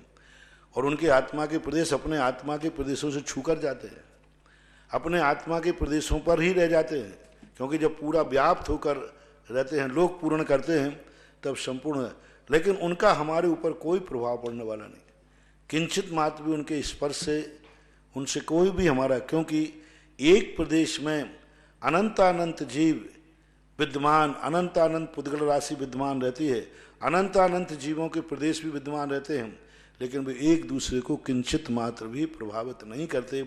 और उनके आत्मा के प्रदेश अपने आत्मा के प्रदेशों से छूकर जाते हैं, अपने आत्मा के प्रदेशों पर ही रह जाते हैं, क्योंकि जब पूरा व्याप्त होकर रहते हैं, लोग पूर्ण करते हैं, तब संपूर्ण है। लेकिन उनका हमारे ऊपर कोई प्रभाव पड़ने वाला नहीं, किंचित मात्र भी उनके स्पर्श से उनसे कोई भी हमारा, क्योंकि एक प्रदेश में अनंतानंत जीव विद्यमान, अनंतानंत पुद्गल राशि विद्यमान रहती है, अनंतानंत जीवों के प्रदेश भी विद्यमान रहते हैं, लेकिन वे एक दूसरे को किंचित मात्र भी प्रभावित नहीं करते।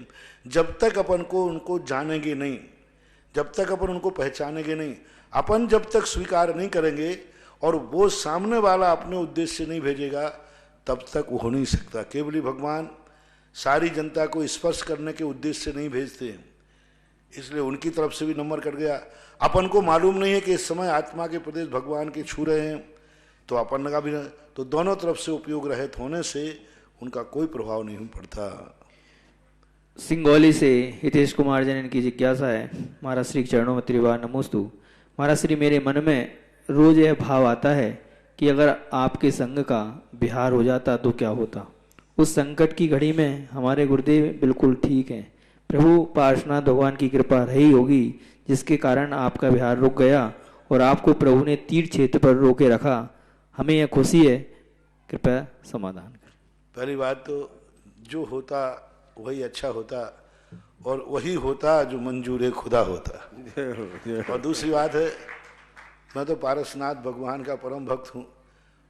जब तक अपन को उनको जानेंगे नहीं, जब तक अपन उनको पहचानेंगे नहीं, अपन जब तक स्वीकार नहीं करेंगे और वो सामने वाला अपने उद्देश्य से नहीं भेजेगा, तब तक वो हो नहीं सकता। केवली भगवान सारी जनता को स्पर्श करने के उद्देश्य से नहीं भेजते हैं, इसलिए उनकी तरफ से भी नंबर कट गया। अपन को मालूम नहीं है कि इस समय आत्मा के प्रदेश भगवान के छू रहे हैं, तो अपन का भी नहीं, तो दोनों तरफ से उपयोग रहित होने से उनका कोई प्रभाव नहीं पड़ता। सिंगौली से हितेश कुमार जन की जिज्ञासा है, महाराज श्री के चरणों में त्रिवार नमोस्तु। महाराज श्री, मेरे मन में रोज यह भाव आता है कि अगर आपके संग का बिहार हो जाता तो क्या होता। उस संकट की घड़ी में हमारे गुरुदेव बिल्कुल ठीक हैं। प्रभु पार्श्वनाथ भगवान की कृपा रही होगी जिसके कारण आपका बिहार रुक गया और आपको प्रभु ने तीर्थ क्षेत्र पर रोके रखा। हमें यह खुशी है, कृपया समाधान करें। पहली बात तो जो होता वही अच्छा होता और वही होता जो मंजूर खुदा होता। और दूसरी बात है, मैं तो पारसनाथ भगवान का परम भक्त हूँ।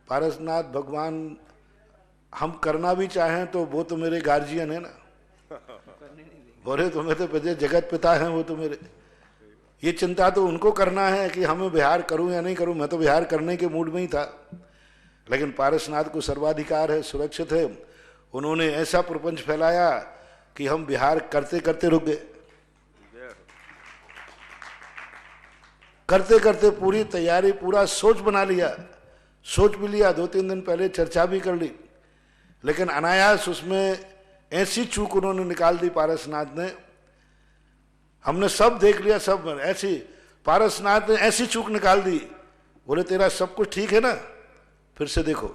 पारसनाथ भगवान हम करना भी चाहें तो वो तो मेरे गार्जियन है ना, बोले तो मैं तो जगत पिता हैं, वो तो मेरे, ये चिंता तो उनको करना है कि हमें विहार करूं या नहीं करूं। मैं तो विहार करने के मूड में ही था, लेकिन पारसनाथ को सर्वाधिकार है, सुरक्षित है। उन्होंने ऐसा प्रपंच फैलाया कि हम विहार करते करते रुक गए, करते करते पूरी तैयारी, पूरा सोच बना लिया, सोच भी लिया, 2-3 दिन पहले चर्चा भी कर ली, लेकिन अनायास उसमें ऐसी चूक उन्होंने निकाल दी पारसनाथ ने। हमने सब देख लिया, सब ऐसी, पारसनाथ ने ऐसी चूक निकाल दी, बोले तेरा सब कुछ ठीक है ना, फिर से देखो।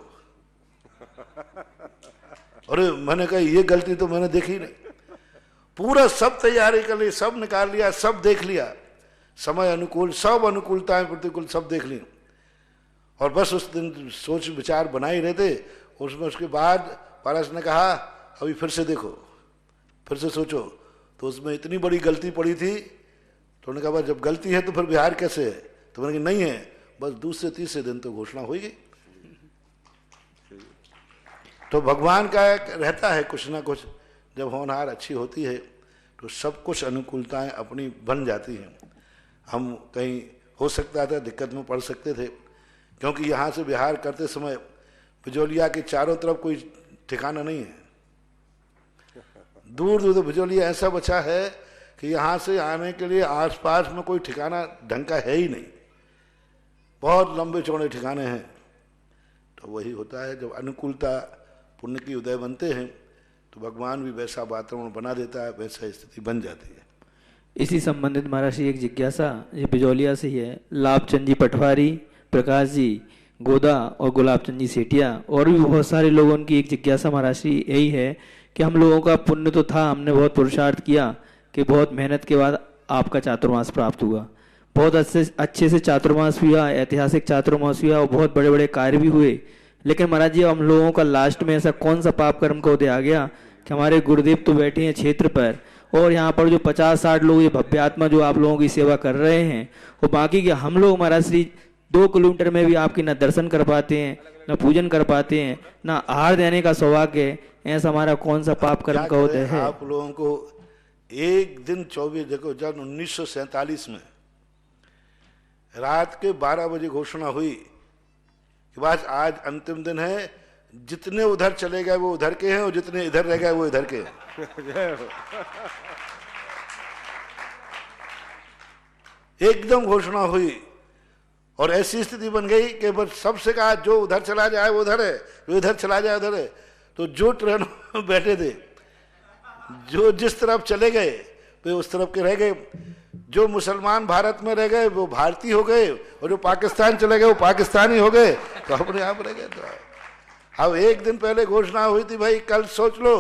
अरे मैंने कहा ये गलती तो मैंने देखी नहीं। पूरा सब तैयारी कर ली, सब निकाल लिया, सब देख लिया, समय अनुकूल, सब अनुकूलताएं प्रतिकूल सब देख ली, और बस उस दिन सोच विचार बना ही रहे थे। उसमें उसके बाद पारस ने कहा अभी फिर से देखो, फिर से सोचो, तो उसमें इतनी बड़ी गलती पड़ी थी। तो उन्होंने कहा जब गलती है तो फिर बिहार कैसे है, तो मैंने कहा नहीं है, बस दूसरे तीसरे दिन तो घोषणा हो गई। तो भगवान का रहता है कुछ ना कुछ, जब होनहार अच्छी होती है तो सब कुछ अनुकूलताएं अपनी बन जाती हैं। हम कहीं हो सकता था दिक्कत में पड़ सकते थे, क्योंकि यहाँ से बिहार करते समय बिजोलिया के चारों तरफ कोई ठिकाना नहीं है, दूर दूर तक बिजोलिया ऐसा बचा है कि यहाँ से आने के लिए आसपास में कोई ठिकाना ढंग का है ही नहीं, बहुत लंबे चौड़े ठिकाने हैं। तो वही होता है, जब अनुकूलता पुण्य की उदय बनते हैं तो भगवान भी वैसा वातावरण बना देता है, वैसा स्थिति बन जाती है। इसी संबंधित महाराज जी एक जिज्ञासा, ये बिजौलिया से ही है। लाभचंद जी पटवारी, प्रकाश जी गोदा और गुलाबचंद जी सेठिया और भी बहुत सारे लोगों की एक जिज्ञासा महाराज जी यही है कि हम लोगों का पुण्य तो था, हमने बहुत पुरुषार्थ किया कि बहुत मेहनत के बाद आपका चातुर्मास प्राप्त हुआ, बहुत अच्छे से चातुर्मास हुआ, ऐतिहासिक चातुर्मास हुआ और बहुत बड़े बड़े कार्य भी हुए। लेकिन महाराज जी हम लोगों का लास्ट में ऐसा कौन सा पाप कर्म का उदय आ गया कि हमारे गुरुदेव तो बैठे हैं क्षेत्र पर, और यहाँ पर जो 50-60 लोग ये भव्य आत्मा जो आप लोगों की सेवा कर रहे हैं, और बाकी के हम लोग महाराज श्री 2 किलोमीटर में भी आपकी न दर्शन कर पाते हैं, न पूजन कर पाते हैं, न आहार देने का सौभाग्य है। ऐसा हमारा कौन सा पाप कर्म का उदय है? आप लोगों को एक दिन 24 देखो, जब 1947 में रात के 12 बजे घोषणा हुई कि बस आज अंतिम दिन है, जितने उधर चले गए वो उधर के हैं और जितने इधर रह गए वो इधर के हैं। एकदम घोषणा हुई और ऐसी स्थिति बन गई कि बस सबसे कहा जो उधर चला जाए वो उधर है, जो इधर चला जाए उधर है। तो जो ट्रेन में बैठे थे, जो जिस तरफ चले गए वे उस तरफ के रह गए। जो मुसलमान भारत में रह गए वो भारतीय हो गए, और जो पाकिस्तान चले गए वो पाकिस्तानी हो गए, तो अपने आप रह गए। तो अब एक दिन पहले घोषणा हुई थी, भाई कल सोच लो,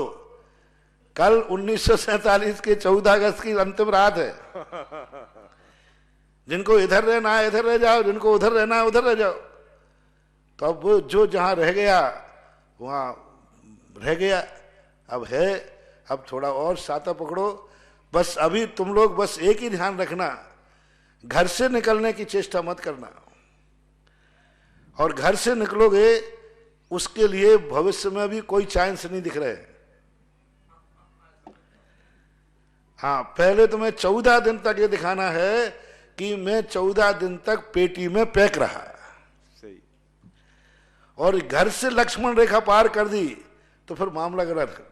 कल 1947 के 14 अगस्त की अंतिम रात है। जिनको इधर रहना है इधर रह जाओ, जिनको उधर रहना है उधर रह जाओ। तो अब वो जो जहां रह गया वहां रह गया। अब है, अब थोड़ा और साता पकड़ो। बस अभी तुम लोग बस एक ही ध्यान रखना, घर से निकलने की चेष्टा मत करना। और घर से निकलोगे उसके लिए भविष्य में भी कोई चांस नहीं दिख रहे। हाँ, पहले तुम्हें 14 दिन तक ये दिखाना है कि मैं 14 दिन तक पेटी में पैक रहा। सही। और घर से लक्ष्मण रेखा पार कर दी तो फिर मामला गलत।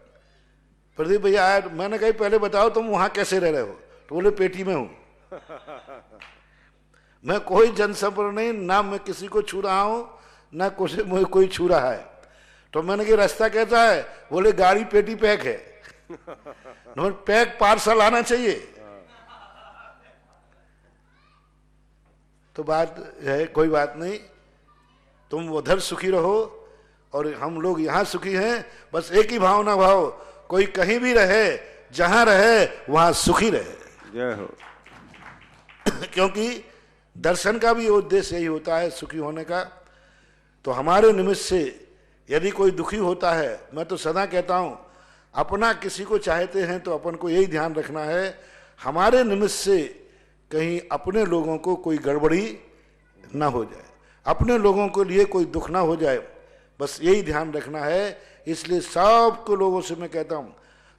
प्रदीप भैया आया, मैंने कही पहले बताओ तुम वहां कैसे रह रहे हो? तो बोले पेटी में हूं। मैं कोई जनसंपर्क नहीं, ना मैं किसी को छू रहा हूं ना मुझे कोई छू रहा है। तो मैंने कहा रास्ता कैसा है? बोले गाड़ी पेटी पैक है। पैक पार्सल आना चाहिए। तो बात है, कोई बात नहीं, तुम उधर सुखी रहो और हम लोग यहां सुखी हैं। बस एक ही भावना भाव, कोई कहीं भी रहे, जहां रहे वहां सुखी रहे। जय हो। क्योंकि दर्शन का भी उद्देश्य यही होता है, सुखी होने का। तो हमारे निमित्त से यदि कोई दुखी होता है, मैं तो सदा कहता हूं, अपना किसी को चाहते हैं तो अपन को यही ध्यान रखना है, हमारे निमित्त से कहीं अपने लोगों को कोई गड़बड़ी ना हो जाए, अपने लोगों के लिए कोई दुख ना हो जाए। बस यही ध्यान रखना है। इसलिए सबको लोगों से मैं कहता हूं,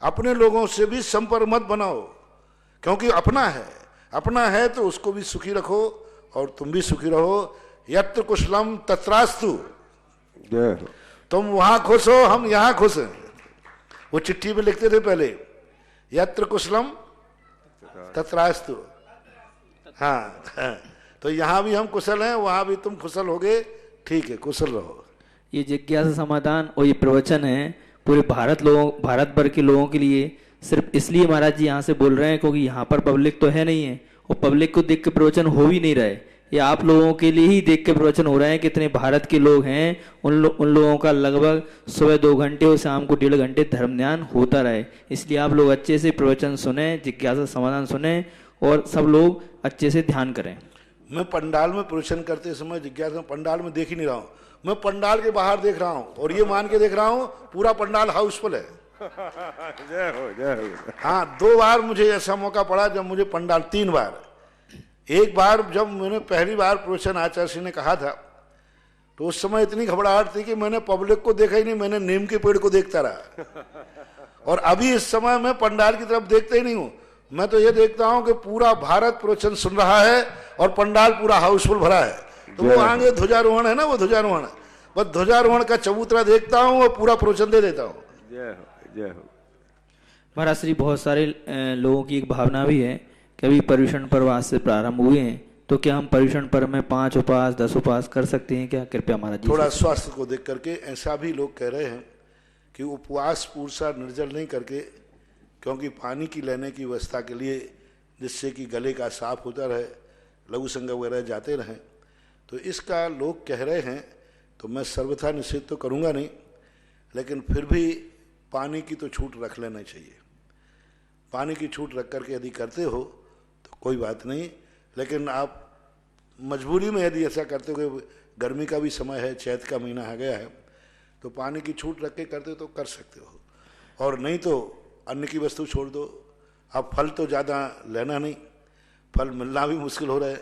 अपने लोगों से भी संपर्क मत बनाओ, क्योंकि अपना है तो उसको भी सुखी रखो और तुम भी सुखी रहो। यत्र कुशलम तत्रास्तु। तुम वहां खुश हो, हम यहां खुश हैं। वो चिट्ठी में लिखते थे पहले, यत्र कुशलम तत्रास्तु। हाँ, तो यहां भी हम कुशल हैं, वहां भी तुम कुशल होगे। ठीक है, कुशल रहो। ये जिज्ञासा समाधान और ये प्रवचन है पूरे भारत भर के लोगों के लिए। सिर्फ इसलिए महाराज जी यहाँ से बोल रहे हैं क्योंकि यहाँ पर पब्लिक तो है नहीं है, और पब्लिक को देख के प्रवचन हो भी नहीं रहे। ये आप लोगों के लिए ही देख के प्रवचन हो रहे हैं। कितने भारत के लोग हैं, उन लोगों का लगभग सुबह 2 घंटे और शाम को 1.5 घंटे धर्म ध्यान होता रहे। इसलिए आप लोग अच्छे से प्रवचन सुने, जिज्ञासा समाधान सुने और सब लोग अच्छे से ध्यान करें। मैं पंडाल में प्रवचन करते समय जिज्ञासा पंडाल में देख ही नहीं रहा हूँ, मैं पंडाल के बाहर देख रहा हूँ और ये मान के देख रहा हूँ पूरा पंडाल हाउसफुल है। जय हो, जय हो। हाँ, 2 बार मुझे ऐसा मौका पड़ा जब मुझे पंडाल, 3 बार। एक बार जब मैंने पहली बार प्रवचन आचार्य सिंह ने कहा था, तो उस समय इतनी घबराहट थी कि मैंने पब्लिक को देखा ही नहीं, मैंने नीम के पेड़ को देखता रहा। और अभी इस समय मैं पंडाल की तरफ देखता ही नहीं हूँ, मैं तो ये देखता हूँ कि पूरा भारत प्रवचन सुन रहा है और पंडाल पूरा हाउसफुल भरा है। तो वो आगे ध्वजारोहण है ना, वो ध्वजारोहण, बस ध्वजारोहण का चबूतरा देखता हूँ और पूरा प्रवचन दे देता हूँ। जय हो, जय हो। महाराज श्री, बहुत सारे लोगों की एक भावना भी है कि अभी पर्युषण पर्व आज से प्रारंभ हुए हैं, तो क्या हम पर्युषण पर्व में 5 उपवास 10 उपवास कर सकते हैं क्या? कृपया महाराज जी। थोड़ा स्वास्थ्य को देख करके ऐसा भी लोग कह रहे हैं कि उपवास पूर्सा निर्जल नहीं करके, क्योंकि पानी की लेने की व्यवस्था के लिए, जिससे कि गले का साफ होता रहे, लघु संग वगैरह जाते रहें, तो इसका लोग कह रहे हैं। तो मैं सर्वथा निषेध तो करूँगा नहीं, लेकिन फिर भी पानी की तो छूट रख लेना चाहिए। पानी की छूट रख करके यदि करते हो तो कोई बात नहीं, लेकिन आप मजबूरी में यदि ऐसा करते हो कि गर्मी का भी समय है, चैत का महीना आ गया है, तो पानी की छूट रख के करते हो तो कर सकते हो। और नहीं तो अन्न की वस्तु छोड़ दो। अब फल तो ज़्यादा लेना नहीं, फल मिलना भी मुश्किल हो रहा है,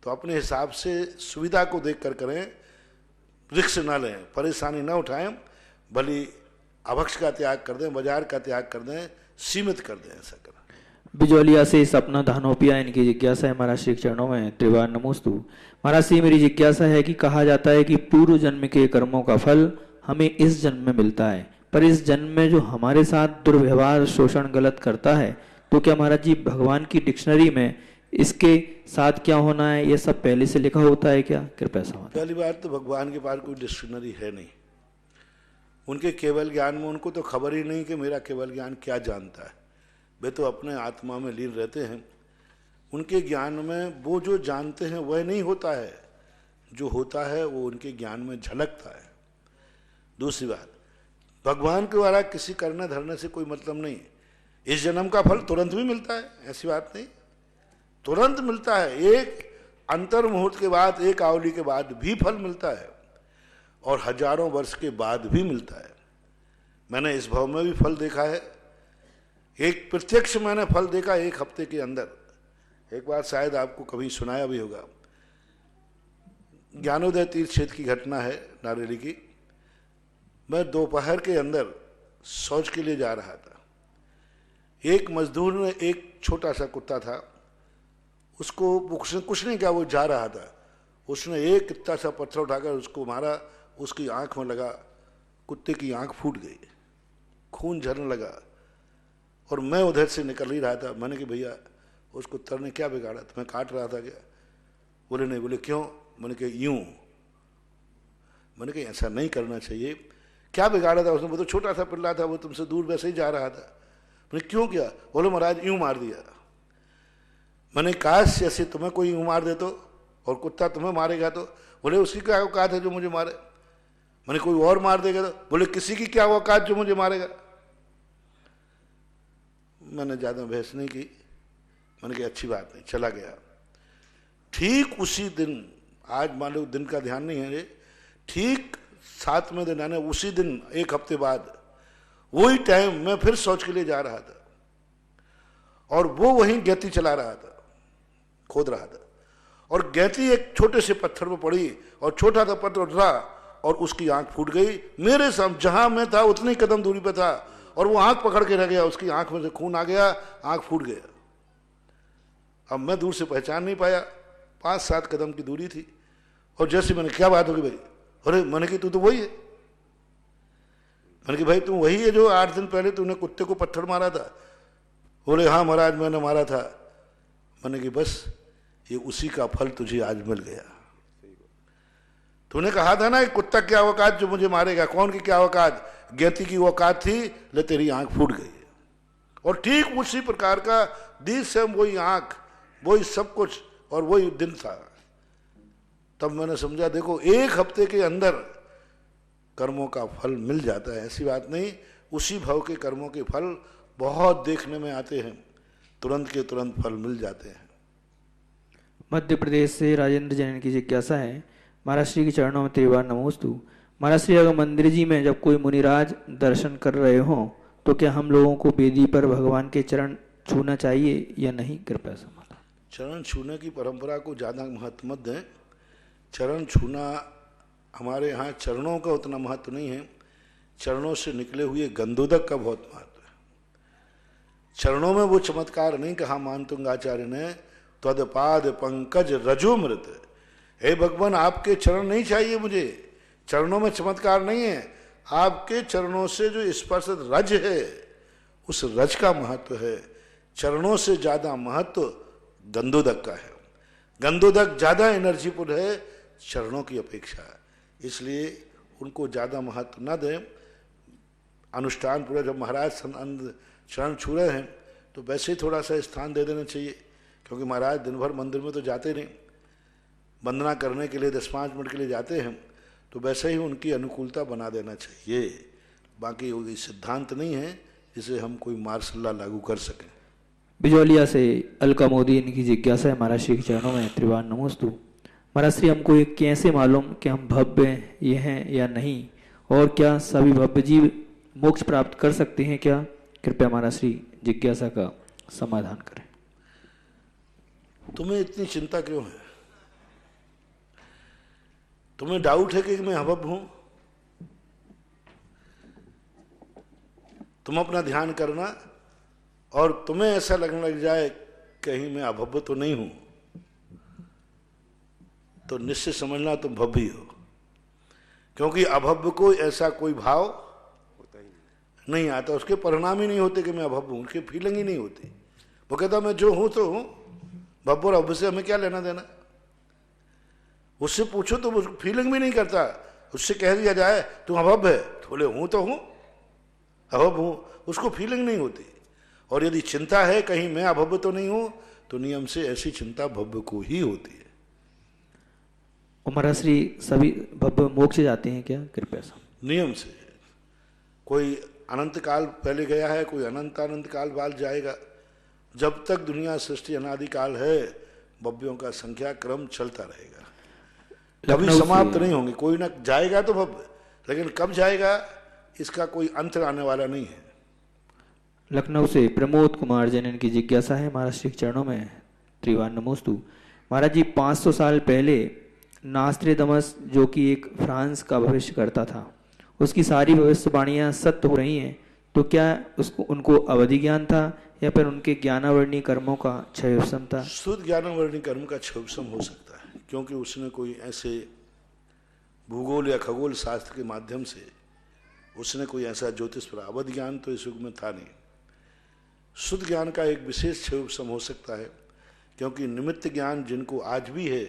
तो अपने हिसाब से सुविधा को देख कर करें, रिस्क ना लें, परेशानी ना उठाएं, भली अभक्ष का त्याग कर दें, बाजार का त्याग कर दें, सीमित कर दें, ऐसा करें। बिजौलिया से सपना धानोपिया, इनकी जिज्ञासा है महाराज श्री के चरणों में त्रिवार नमोस्तु। महाराज श्री, मेरी जिज्ञासा है कि कहा जाता है कि पूर्व जन्म के कर्मों का फल हमें इस जन्म में मिलता है, पर इस जन्म में जो हमारे साथ दुर्व्यवहार, शोषण, गलत करता है, तो क्या महाराज जी भगवान की डिक्शनरी में इसके साथ क्या होना है, ये सब पहले से लिखा होता है क्या? कृपया समाधान। पहली बात तो भगवान के पास कोई डिक्शनरी है नहीं। उनके केवल ज्ञान में उनको तो खबर ही नहीं कि मेरा केवल ज्ञान क्या जानता है। वे तो अपने आत्मा में लीन रहते हैं। उनके ज्ञान में वो जो जानते हैं वह नहीं होता है, जो होता है वो उनके ज्ञान में झलकता है। दूसरी बात, भगवान के द्वारा किसी करने धरने से कोई मतलब नहीं। इस जन्म का फल तुरंत भी मिलता है, ऐसी बात नहीं, तुरंत मिलता है। एक अंतर मुहूर्त के बाद, एक आवली के बाद भी फल मिलता है, और हजारों वर्ष के बाद भी मिलता है। मैंने इस भाव में भी फल देखा है। एक प्रत्यक्ष मैंने फल देखा 1 हफ्ते के अंदर। एक बार शायद आपको कभी सुनाया भी होगा, ज्ञानोदय तीर्थ क्षेत्र की घटना है, नारेली की। मैं दोपहर के अंदर शौच के लिए जा रहा था। एक मजदूर ने, एक छोटा सा कुत्ता था, उसको कुछ नहीं किया, वो जा रहा था, उसने एक इतना सा पत्थर उठाकर उसको मारा, उसकी आंख में लगा, कुत्ते की आंख फूट गई, खून झरने लगा। और मैं उधर से निकल ही रहा था। मैंने कि भैया उस कुत्ते ने क्या बिगाड़ा, तुम्हें काट रहा था क्या? बोले नहीं। बोले क्यों? मैंने कहा यूं। मैंने कहा ऐसा नहीं करना चाहिए। क्या बिगाड़ा था उसने? वो तो छोटा सा पिल्ला था, वो तुमसे दूर वैसे ही जा रहा था। मैंने क्यों किया? बोले महाराज यूं मार दिया। मैंने काश ऐसे तुम्हें कोई यूं मार दे तो, और कुत्ता तुम्हें मारेगा तो? बोले उसकी क्या औकात है जो मुझे मारे? मैंने कोई और मार देगा तो? बोले किसी की क्या औकात जो मुझे मारेगा? मैंने ज्यादा बहस नहीं की। मैंने कहा अच्छी बात नहीं, चला गया। ठीक उसी दिन, आज मान लो दिन का ध्यान नहीं है ये, ठीक 7वें दिन यानी उसी दिन 1 हफ्ते बाद वही टाइम मैं फिर शौच के लिए जा रहा था, और वो वहीं गैती चला रहा था, खोद रहा था, और गैती एक छोटे से पत्थर पर पड़ी और छोटा सा पत्थर उठा और उसकी आंख फूट गई। मेरे सामने, जहां मैं था उतनी कदम दूरी पे था, और वो आंख पकड़ के रह गया, उसकी आंख में से खून आ गया, आंख फूट गया। अब मैं दूर से पहचान नहीं पाया, 5-7 कदम की दूरी थी। और जैसे मैंने, क्या बात होगी भाई? अरे मैंने कि तू तो वही है। मैंने कि भाई तू वही है जो 8 दिन पहले तूने कुत्ते को पत्थर मारा था? बोले हाँ महाराज मैंने मारा था। मैंने कि बस ये उसी का फल तुझे आज मिल गया। तूने कहा था ना कि कुत्ता क्या औकात जो मुझे मारेगा? कौन की क्या औकात? गैती की औकात थी, ले तेरी आंख फूट गई। और ठीक उसी प्रकार का दी सेम वही आंख, वही सब कुछ, और वही दिन था। तब मैंने समझा देखो 1 हफ्ते के अंदर कर्मों का फल मिल जाता है, ऐसी बात नहीं। उसी भाव के कर्मों के फल बहुत देखने में आते हैं, तुरंत के तुरंत फल मिल जाते हैं। मध्य प्रदेश से राजेंद्र जैन की जिज्ञासा है, महाराज श्री के चरणों में त्रिवार नमोस्तु। महाराज श्री, अगर मंदिर जी में जब कोई मुनिराज दर्शन कर रहे हों तो क्या हम लोगों को वेदी पर भगवान के चरण छूना चाहिए या नहीं? कृपया समाधान। चरण छूने की परंपरा को ज़्यादा महत्व मत दें। चरण छूना हमारे यहाँ चरणों का उतना महत्व नहीं है, चरणों से निकले हुए गंधोदक का बहुत महत्व है। चरणों में वो चमत्कार नहीं कहा मानतुंगाचार्य ने, त्वदपाद पंकज रजोमृत। हे भगवान आपके चरण नहीं चाहिए मुझे, चरणों में चमत्कार नहीं है, आपके चरणों से जो स्पर्शित रज है उस रज का महत्व है। चरणों से ज्यादा महत्व गंधोदक का है। गंधोदक ज्यादा एनर्जीफुल है चरणों की अपेक्षा, इसलिए उनको ज्यादा महत्व न दें। अनुष्ठान पूरा, जब महाराज चरण छू रहे हैं तो वैसे ही थोड़ा सा स्थान दे देना चाहिए, क्योंकि महाराज दिन भर मंदिर में तो जाते नहीं, वंदना करने के लिए 10-5 मिनट के लिए जाते हैं, तो वैसे ही उनकी अनुकूलता बना देना चाहिए। बाकी वो सिद्धांत नहीं है जिसे हम कोई मार्शल लागू कर सकें। बिजौलिया से अलका मोदी, इनकी जिज्ञासा है, महाराज श्री के चरणों में त्रिवार नमोस्तु। महाराज श्री, हमको ये कैसे मालूम कि हम भव्य ये हैं या नहीं, और क्या सभी भव्य जीव मोक्ष प्राप्त कर सकते हैं क्या? कृपया महाराज श्री जिज्ञासा का समाधान करें। तुम्हें इतनी चिंता क्यों है? तुम्हें डाउट है कि मैं अभव्य हूं? तुम अपना ध्यान करना, और तुम्हें ऐसा लगने लग जाए कहीं मैं अभव्य तो नहीं हूं, तो निश्चित समझना तुम भव्य हो। क्योंकि अभव्य को ऐसा कोई भाव नहीं आता, उसके परिणाम ही नहीं होते कि मैं अभव्य हूं, उसकी फीलिंग ही नहीं होती। वो कहता मैं जो हूं तो हूं, भव्य और अभव्य से हमें क्या लेना देना। उससे पूछो तो वो फीलिंग भी नहीं करता। उससे कह दिया जाए तुम अभव्य है, तो बोले हूं तो हूं, अभव्य हूं, उसको फीलिंग नहीं होती। और यदि चिंता है कहीं मैं अभव्य तो नहीं हूं, तो नियम से ऐसी चिंता भव्य को ही होती है। और महाराज श्री सभी भव्य मोक्ष जाते हैं क्या, कृपया से? नियम से। कोई अनंत काल पहले गया है, कोई अनंत काल बाद जाएगा। जब तक दुनिया सृष्टि अनादिकाल है, भव्यों का संख्या क्रम चलता रहेगा, कभी समाप्त नहीं होंगे। कोई ना जाएगा तो भव्य, लेकिन कब जाएगा इसका कोई अंत आने वाला नहीं है। लखनऊ से प्रमोद कुमार जैन की जिज्ञासा है महाराज श्री के चरणों में त्रिवान नमोस्तु। महाराज जी 500 साल पहले नास्ट्रेदमस जो कि एक फ्रांस का भविष्य करता था, उसकी सारी भविष्यवाणियां सत्य हो रही हैं, तो क्या उसको उनको अवधि ज्ञान था या फिर उनके ज्ञानावर्णी कर्मों का क्षयोपम था? शुद्ध ज्ञानावर्णी कर्म का क्षयोपम हो सकता है, क्योंकि उसने कोई ऐसे भूगोल या खगोल शास्त्र के माध्यम से उसने कोई ऐसा ज्योतिष पर अवध ज्ञान तो इस युग में था नहीं। शुद्ध ज्ञान का एक विशेष क्षयोपम हो सकता है, क्योंकि निमित्त ज्ञान जिनको आज भी है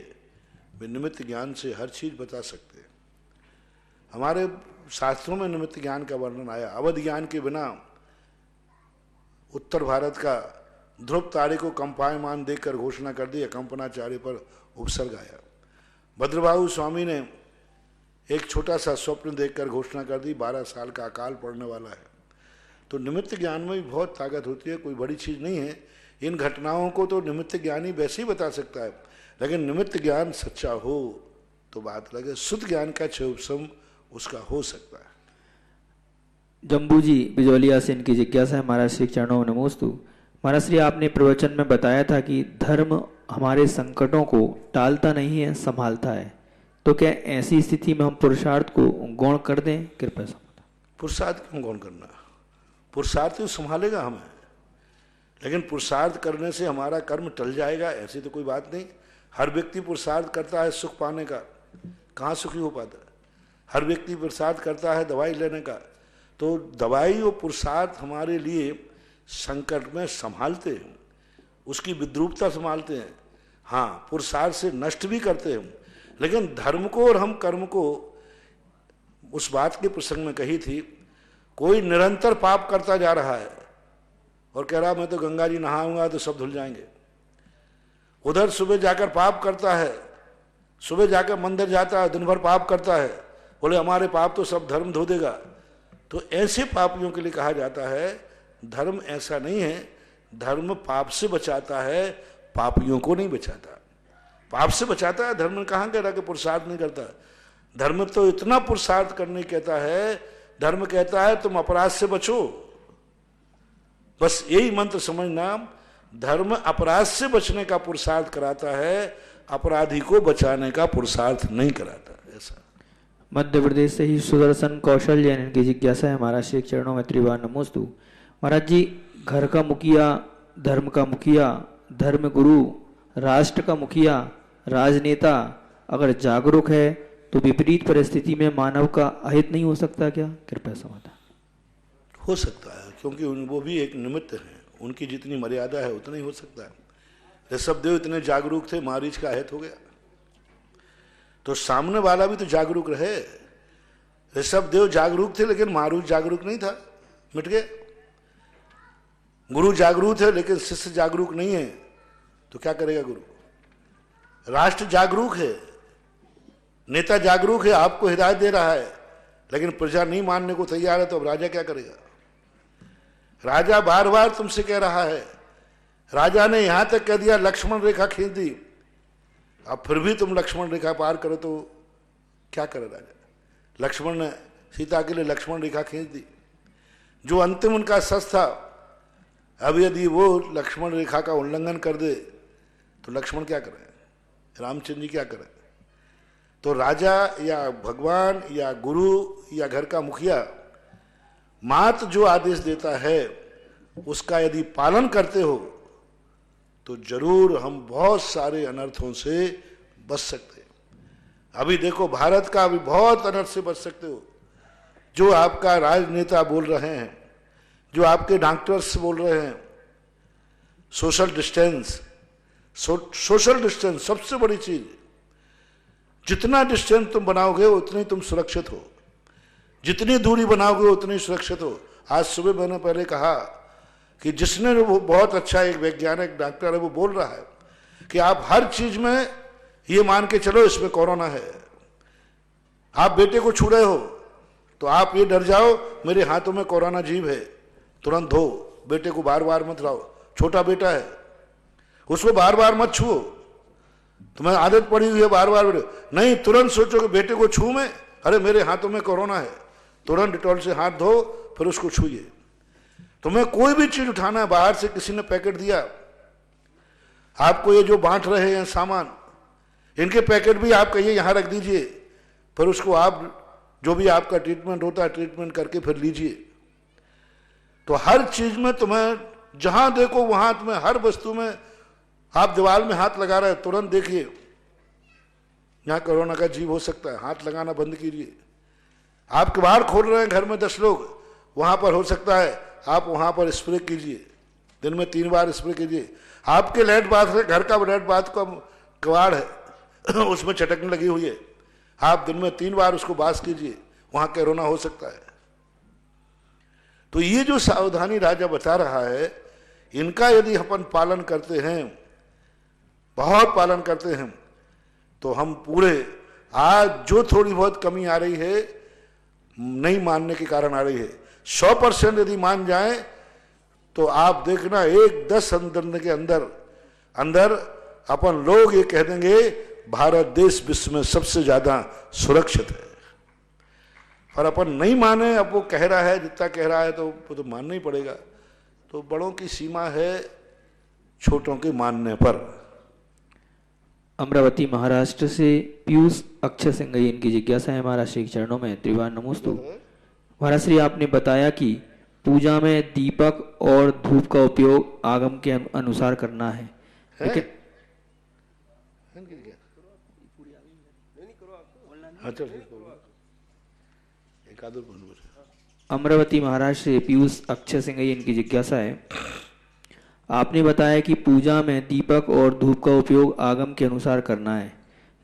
वे निमित्त ज्ञान से हर चीज बता सकते हैं। हमारे शास्त्रों में निमित्त ज्ञान का वर्णन आया। अवध ज्ञान के बिना उत्तर भारत का ध्रुव तारे को कंपायमान देखकर घोषणा कर दी, कंपनाचार्य पर उपसर्ग आया। भद्रबाहु स्वामी ने एक छोटा सा स्वप्न देखकर घोषणा कर दी, 12 साल का अकाल पड़ने वाला है। तो निमित्त ज्ञान में भी बहुत ताकत होती है, कोई बड़ी चीज नहीं है। इन घटनाओं को तो निमित्त ज्ञानी वैसे ही बता सकता है, लेकिन निमित्त ज्ञान सच्चा हो तो बात लगे। शुद्ध ज्ञान का क्षयोपम उसका हो सकता है। जम्बू जी बिजौलिया से इनकी जिज्ञासा है महाराज श्री चरणों में नमोस्तु। महाराज श्री आपने प्रवचन में बताया था कि धर्म हमारे संकटों को टालता नहीं है, संभालता है, तो क्या ऐसी स्थिति में हम पुरुषार्थ को गौण कर दें, कृपया समझा? पुरुषार्थ क्यों गौण करना? पुरुषार्थ तो संभालेगा हमें, लेकिन पुरुषार्थ करने से हमारा कर्म टल जाएगा ऐसी तो कोई बात नहीं। हर व्यक्ति पुरुषार्थ करता है सुख पाने का, कहाँ सुखी हो पाता है? हर व्यक्ति पुरुषार्थ करता है दवाई लेने का, तो दवाई और पुरुषार्थ हमारे लिए संकट में संभालते हैं, उसकी विद्रूपता संभालते हैं। हाँ, पुरुषार्थ से नष्ट भी करते हैं, लेकिन धर्म को और हम कर्म को उस बात के प्रसंग में कही थी, कोई निरंतर पाप करता जा रहा है और कह रहा मैं तो गंगा जी नहाऊंगा तो सब धुल जाएंगे। उधर सुबह जाकर पाप करता है, सुबह जाकर मंदिर जाता है, दिन भर पाप करता है, बोले हमारे पाप तो सब धर्म धो देगा। तो ऐसे पापियों के लिए कहा जाता है धर्म ऐसा नहीं है, धर्म पाप से बचाता है, पापियों को नहीं बचाता। पाप से बचाता है, धर्म कहाँ कह रहा कि पुरुषार्थ नहीं करता। धर्म तो इतना पुरुषार्थ करने कहता है, धर्म कहता है तुम अपराध से बचो। बस यही मंत्र समझना, धर्म अपराध से बचने का पुरुषार्थ कराता है, अपराधी को बचाने का पुरुषार्थ नहीं कराता। ऐसा मध्य प्रदेश से ही सुदर्शन कौशल जैन इनकी जिज्ञासा है महाराज श्री चरणों में त्रिवार नमोस्तु। महाराज जी, घर का मुखिया, धर्म का मुखिया, धर्म गुरु, राष्ट्र का मुखिया, राजनेता अगर जागरूक है तो विपरीत परिस्थिति में मानव का अहित नहीं हो सकता क्या, कृपया समाधान? हो सकता है, क्योंकि वो भी एक निमित्त है, उनकी जितनी मर्यादा है उतना ही हो सकता है। ऋषभदेव इतने जागरूक थे, मारीच का अहित हो गया, तो सामने वाला भी तो जागरूक रहे। ऋषभदेव जागरूक थे लेकिन मारूच जागरूक नहीं था, मिट गए। गुरु जागरूक है लेकिन शिष्य जागरूक नहीं है, तो क्या करेगा गुरु? राष्ट्र जागरूक है, नेता जागरूक है, आपको हिदायत दे रहा है, लेकिन प्रजा नहीं मानने को तैयार है, तो अब राजा क्या करेगा? राजा बार बार तुमसे कह रहा है, राजा ने यहां तक कह दिया लक्ष्मण रेखा खींच दी, अब फिर भी तुम लक्ष्मण रेखा पार करो तो क्या करे राजा? लक्ष्मण ने सीता के लिए लक्ष्मण रेखा खींच दी, जो अंतिम उनका सच था। अब यदि वो लक्ष्मण रेखा का उल्लंघन कर दे तो लक्ष्मण क्या करें, रामचंद्र जी क्या करें? तो राजा या भगवान या गुरु या घर का मुखिया मात जो आदेश देता है उसका यदि पालन करते हो तो जरूर हम बहुत सारे अनर्थों से बच सकते हैं। अभी देखो भारत का अभी बहुत अनर्थ से बच सकते हो। जो आपका राजनेता बोल रहे हैं, जो आपके डॉक्टर्स बोल रहे हैं, सोशल डिस्टेंस, सोशल डिस्टेंस सबसे बड़ी चीज। जितना डिस्टेंस तुम बनाओगे उतनी तुम सुरक्षित हो, जितनी दूरी बनाओगे उतनी सुरक्षित हो। आज सुबह मैंने पहले कहा कि जिसने वो बहुत अच्छा एक वैज्ञानिक डॉक्टर है वो बोल रहा है कि आप हर चीज में ये मान के चलो इसमें कोरोना है। आप बेटे को छू रहे हो तो आप ये डर जाओ मेरे हाथों में कोरोना जीव है, तुरंत धो, बेटे को बार बार मत लाओ, छोटा बेटा है उसको बार बार मत छुओ, तुम्हें आदत पड़ी हुई है बार बार नहीं, तुरंत सोचो कि बेटे को छू में, अरे मेरे हाथों में कोरोना है, तुरंत डिटॉल से हाथ धो फिर उसको छूइए। तुम्हें कोई भी चीज उठाना है, बाहर से किसी ने पैकेट दिया आपको, ये जो बांट रहे हैं सामान, इनके पैकेट भी आप कहिए यहां रख दीजिए, फिर उसको आप जो भी आपका ट्रीटमेंट होता है ट्रीटमेंट करके फिर लीजिए। तो हर चीज में तुम्हें जहां देखो वहां तुम्हें हर वस्तु में, आप दीवार में हाथ लगा रहे हैं तुरंत देखिए यहां कोरोना का जीव हो सकता है, हाथ लगाना बंद कीजिए। आप किवाड़ खोल रहे हैं घर में 10 लोग, वहां पर हो सकता है आप वहां पर स्प्रे कीजिए, दिन में 3 बार स्प्रे कीजिए। आपके लेट बाथ है, घर का लेट बाथ का किवाड़ है उसमें चटकने लगी हुई है, आप दिन में 3 बार उसको बास कीजिए, वहां कोरोना हो सकता है। तो ये जो सावधानी राजा बता रहा है, इनका यदि अपन पालन करते हैं, बहुत पालन करते हैं, तो हम पूरे, आज जो थोड़ी बहुत कमी आ रही है नहीं मानने के कारण आ रही है, 100% यदि मान जाए तो आप देखना 1-10 दिन के अंदर अंदर अपन लोग ये कह देंगे भारत देश विश्व में सबसे ज्यादा सुरक्षित है। पर अपन नहीं माने, अब वो कह रहा है जितना कह रहा है तो वो तो मानना ही पड़ेगा। तो बड़ों की सीमा है छोटों के मानने पर। अमरावती महाराष्ट्र से पीयूष अक्षय सिंह इनकी जिज्ञासा है महाराज श्री के चरणों में त्रिवार नमोस्तु। महाराज श्री, आपने बताया कि पूजा में दीपक और धूप का उपयोग आगम के अनुसार करना है, लेकिन अमरावती महाराष्ट्र से पीयूष अक्षय सिंह इनकी जिज्ञासा है, आपने बताया कि पूजा में दीपक और धूप का उपयोग आगम के अनुसार करना है,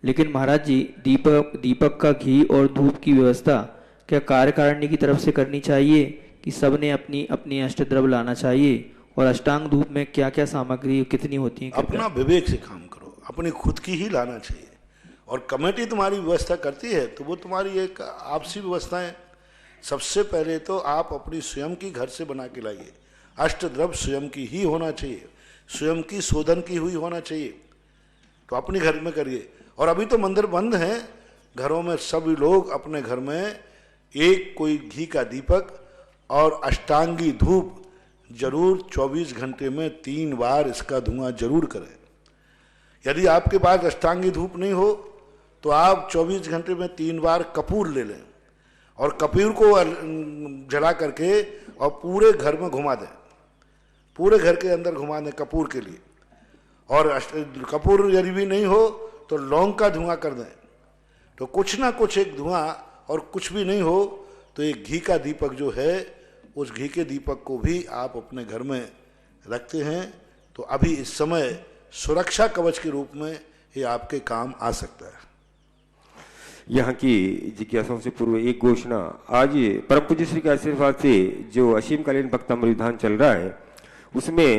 लेकिन महाराज जी दीपक का घी और धूप की व्यवस्था क्या कार्यकारिणी की तरफ से करनी चाहिए कि सबने अपनी अपनी अष्टद्रव्य लाना चाहिए, और अष्टांग धूप में क्या क्या सामग्री कितनी होती है? अपना विवेक से काम करो, अपनी खुद की ही लाना चाहिए। और कमेटी तुम्हारी व्यवस्था करती है तो वो तुम्हारी एक आपसी व्यवस्था है। सबसे पहले तो आप अपनी स्वयं की घर से बना के लाइए, अष्टद्रव्य स्वयं की ही होना चाहिए, स्वयं की शोधन की हुई होना चाहिए, तो अपने घर में करिए। और अभी तो मंदिर बंद हैं, घरों में सभी लोग अपने घर में एक कोई घी का दीपक और अष्टांगी धूप जरूर 24 घंटे में 3 बार इसका धुआं जरूर करें। यदि आपके पास अष्टांगी धूप नहीं हो तो आप 24 घंटे में 3 बार कपूर ले लें और कपूर को जला करके और पूरे घर में घुमा दें, पूरे घर के अंदर घुमा दें कपूर के लिए। और कपूर यदि भी नहीं हो तो लौंग का धुआं कर दें, तो कुछ ना कुछ एक धुआं। और कुछ भी नहीं हो तो एक घी का दीपक जो है, उस घी के दीपक को भी आप अपने घर में रखते हैं तो अभी इस समय सुरक्षा कवच के रूप में ये आपके काम आ सकता है। यहाँ की जिज्ञासाओं से पूर्व एक घोषणा, आज परम पूज्य श्री के आशीर्वाद से जो असीमकालीन भक्तामृत विधान चल रहा है उसमें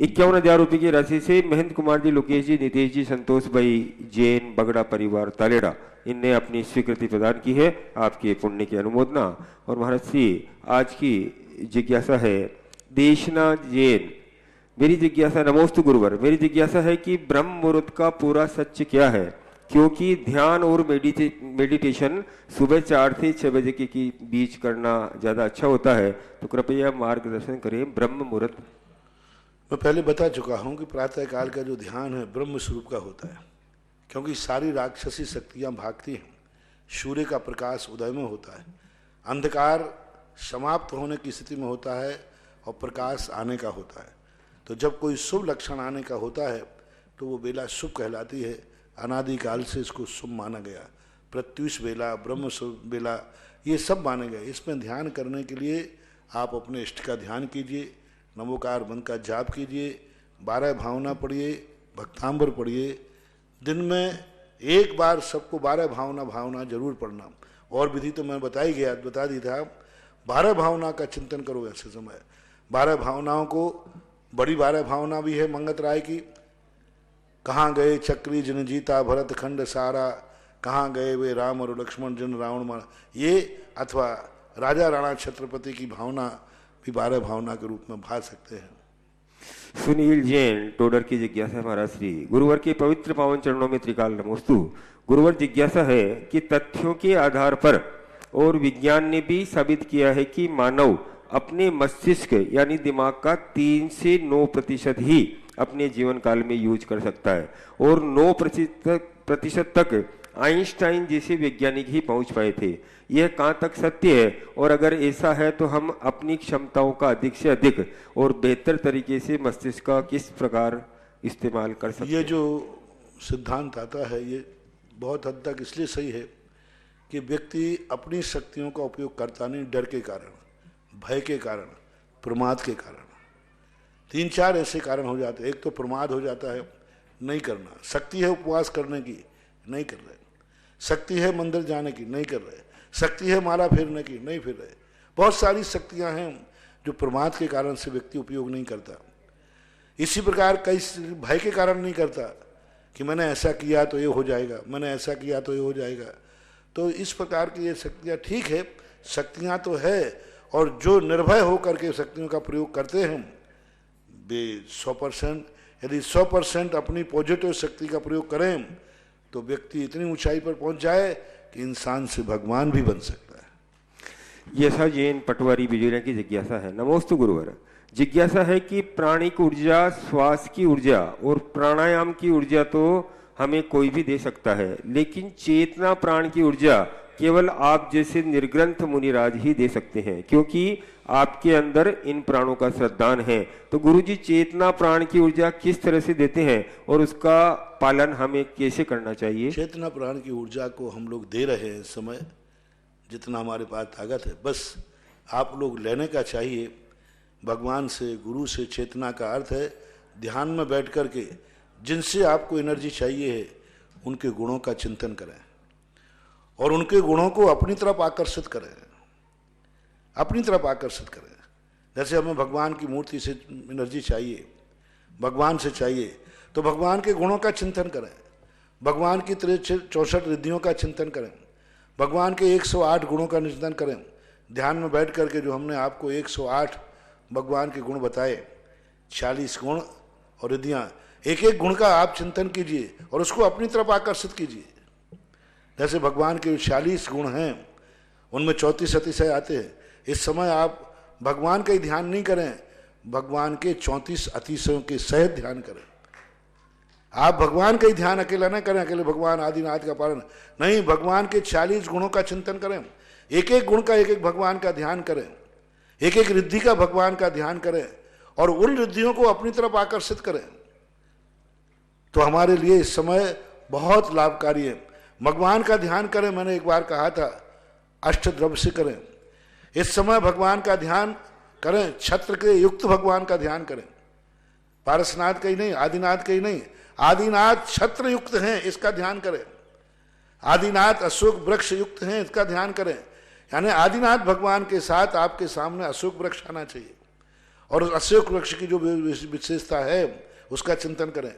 51,000 रुपये की राशि से महेंद्र कुमार जी, लोकेश जी, नितेश जी, संतोष भाई, जैन बगड़ा परिवार तालेड़ा, इनने अपनी स्वीकृति प्रदान की है। आपके पुण्य की अनुमोदना। और महाराज श्री, आज की जिज्ञासा है देशना जैन, मेरी जिज्ञासा, नमोस्तु गुरुवर, मेरी जिज्ञासा है कि ब्रह्म मुहूर्त का पूरा सच क्या है, क्योंकि ध्यान और मेडिटेशन सुबह 4 से 6 बजे के बीच करना ज्यादा अच्छा होता है, तो कृपया मार्गदर्शन करें ब्रह्म मुहूर्त। मैं पहले बता चुका हूं कि प्रातः काल का जो ध्यान है ब्रह्म स्वरूप का होता है, क्योंकि सारी राक्षसी शक्तियां भागती हैं, सूर्य का प्रकाश उदय में होता है, अंधकार समाप्त होने की स्थिति में होता है और प्रकाश आने का होता है। तो जब कोई शुभ लक्षण आने का होता है तो वो बेला शुभ कहलाती है। अनादिकाल से इसको शुभ माना गया। प्रत्युष बेला, ब्रह्म बेला, ये सब माने गए। इसमें ध्यान करने के लिए आप अपने इष्ट का ध्यान कीजिए, नमोकार मंत्र का जाप कीजिए, 12 भावना पढ़िए, भक्तांबर पढ़िए। दिन में एक बार सबको 12 भावना जरूर पढ़ना। और विधि तो मैं बता दी था, 12 भावना का चिंतन करो ऐसे समय। 12 भावनाओं को, बड़ी 12 भावना भी है मंगत राय की, कहाँ गए चक्री जिन जीता भरत खंड सारा, कहाँ गए वे राम और लक्ष्मण जिन रावण मारा, ये अथवा राजा राणा छत्रपति की भावना भी 12 भावना के रूप में भा सकते हैं। सुनील जैन टोडर की जिज्ञासा महाराज श्री गुरुवर के पवित्र पावन चरणों में त्रिकाल नमोस्तु। गुरुवर जिज्ञासा है कि तथ्यों के आधार पर और विज्ञान ने भी साबित किया है कि मानव अपने मस्तिष्क यानी दिमाग का 3 से 9% ही अपने जीवन काल में यूज कर सकता है और 9% तक आइंस्टाइन जैसे वैज्ञानिक ही पहुंच पाए थे। यह कहाँ तक सत्य है और अगर ऐसा है तो हम अपनी क्षमताओं का अधिक से अधिक और बेहतर तरीके से मस्तिष्क का किस प्रकार इस्तेमाल कर सकते हैं? ये जो सिद्धांत आता है ये बहुत हद तक इसलिए सही है कि व्यक्ति अपनी शक्तियों का उपयोग करता नहीं, डर के कारण, भय के कारण, प्रमाद के कारण। 3-4 ऐसे कारण हो जाते हैं। एक तो प्रमाद हो जाता है, नहीं करना, शक्ति है उपवास करने की, नहीं कर रहे, शक्ति है मंदिर जाने की, नहीं कर रहे, शक्ति है माला फेरने की, नहीं फिर रहे। बहुत सारी शक्तियां हैं जो प्रमाद के कारण से व्यक्ति उपयोग नहीं करता। इसी प्रकार कई भय के कारण नहीं करता कि मैंने ऐसा किया तो ये हो जाएगा, मैंने ऐसा किया तो ये हो जाएगा। तो इस प्रकार की ये शक्तियाँ ठीक है, शक्तियाँ तो है, और जो निर्भय होकर के शक्तियों का प्रयोग करते हैं वे 100%, यदि 100% अपनी पॉजिटिव शक्ति का प्रयोग करें तो व्यक्ति इतनी ऊंचाई पर पहुंच जाए कि इंसान से भगवान भी बन सकता है। यशा जैन पटवारी बिजोरिया की जिज्ञासा है। नमोस्तु गुरुवर। जिज्ञासा है कि प्राणिक ऊर्जा, श्वास की ऊर्जा और प्राणायाम की ऊर्जा तो हमें कोई भी दे सकता है, लेकिन चेतना प्राण की ऊर्जा केवल आप जैसे निर्ग्रंथ मुनिराज ही दे सकते हैं, क्योंकि आपके अंदर इन प्राणों का श्रद्धान है। तो गुरुजी चेतना प्राण की ऊर्जा किस तरह से देते हैं और उसका पालन हमें कैसे करना चाहिए? चेतना प्राण की ऊर्जा को हम लोग दे रहे हैं इस समय, जितना हमारे पास ताकत है, बस आप लोग लेने का चाहिए भगवान से, गुरु से। चेतना का अर्थ है ध्यान में बैठ कर के जिनसे आपको एनर्जी चाहिए है उनके गुणों का चिंतन करें और उनके गुणों को अपनी तरफ आकर्षित करें, अपनी तरफ आकर्षित करें। जैसे हमें भगवान की मूर्ति से एनर्जी चाहिए, भगवान से चाहिए, तो भगवान के गुणों का चिंतन करें, भगवान की 64 रिद्धियों का चिंतन करें, भगवान के 108 गुणों का चिंतन करें। ध्यान में बैठ करके जो हमने आपको 108 भगवान के गुण बताए, 40 गुण और रिद्धियाँ, एक एक गुण का आप चिंतन कीजिए और उसको अपनी तरफ आकर्षित कीजिए। जैसे भगवान के 40 गुण हैं उनमें 34 अतिशय आते हैं। इस समय आप भगवान का ही ध्यान नहीं करें, भगवान के 34 अतिशयों के सहित ध्यान करें। आप भगवान का ही ध्यान अकेला न करें, अकेले भगवान आदिनाथ का पालन नहीं, भगवान के 40 गुणों का चिंतन करें, एक एक गुण का, एक एक भगवान का ध्यान करें, एक एक रिद्धि का भगवान का ध्यान करें और उन रिद्धियों को अपनी तरफ आकर्षित करें। तो हमारे लिए इस समय बहुत लाभकारी है। भगवान का ध्यान करें, मैंने एक बार कहा था, अष्टद्रव्य से करें। इस समय भगवान का ध्यान करें, छत्र के युक्त भगवान का ध्यान करें, पारसनाथ का ही नहीं, आदिनाथ का ही नहीं, आदिनाथ छत्र युक्त हैं इसका ध्यान करें, आदिनाथ अशोक वृक्ष युक्त हैं इसका ध्यान करें। यानी आदिनाथ भगवान के साथ आपके सामने अशोक वृक्ष आना चाहिए और उस अशोक वृक्ष की जो विशेषता है उसका चिंतन करें।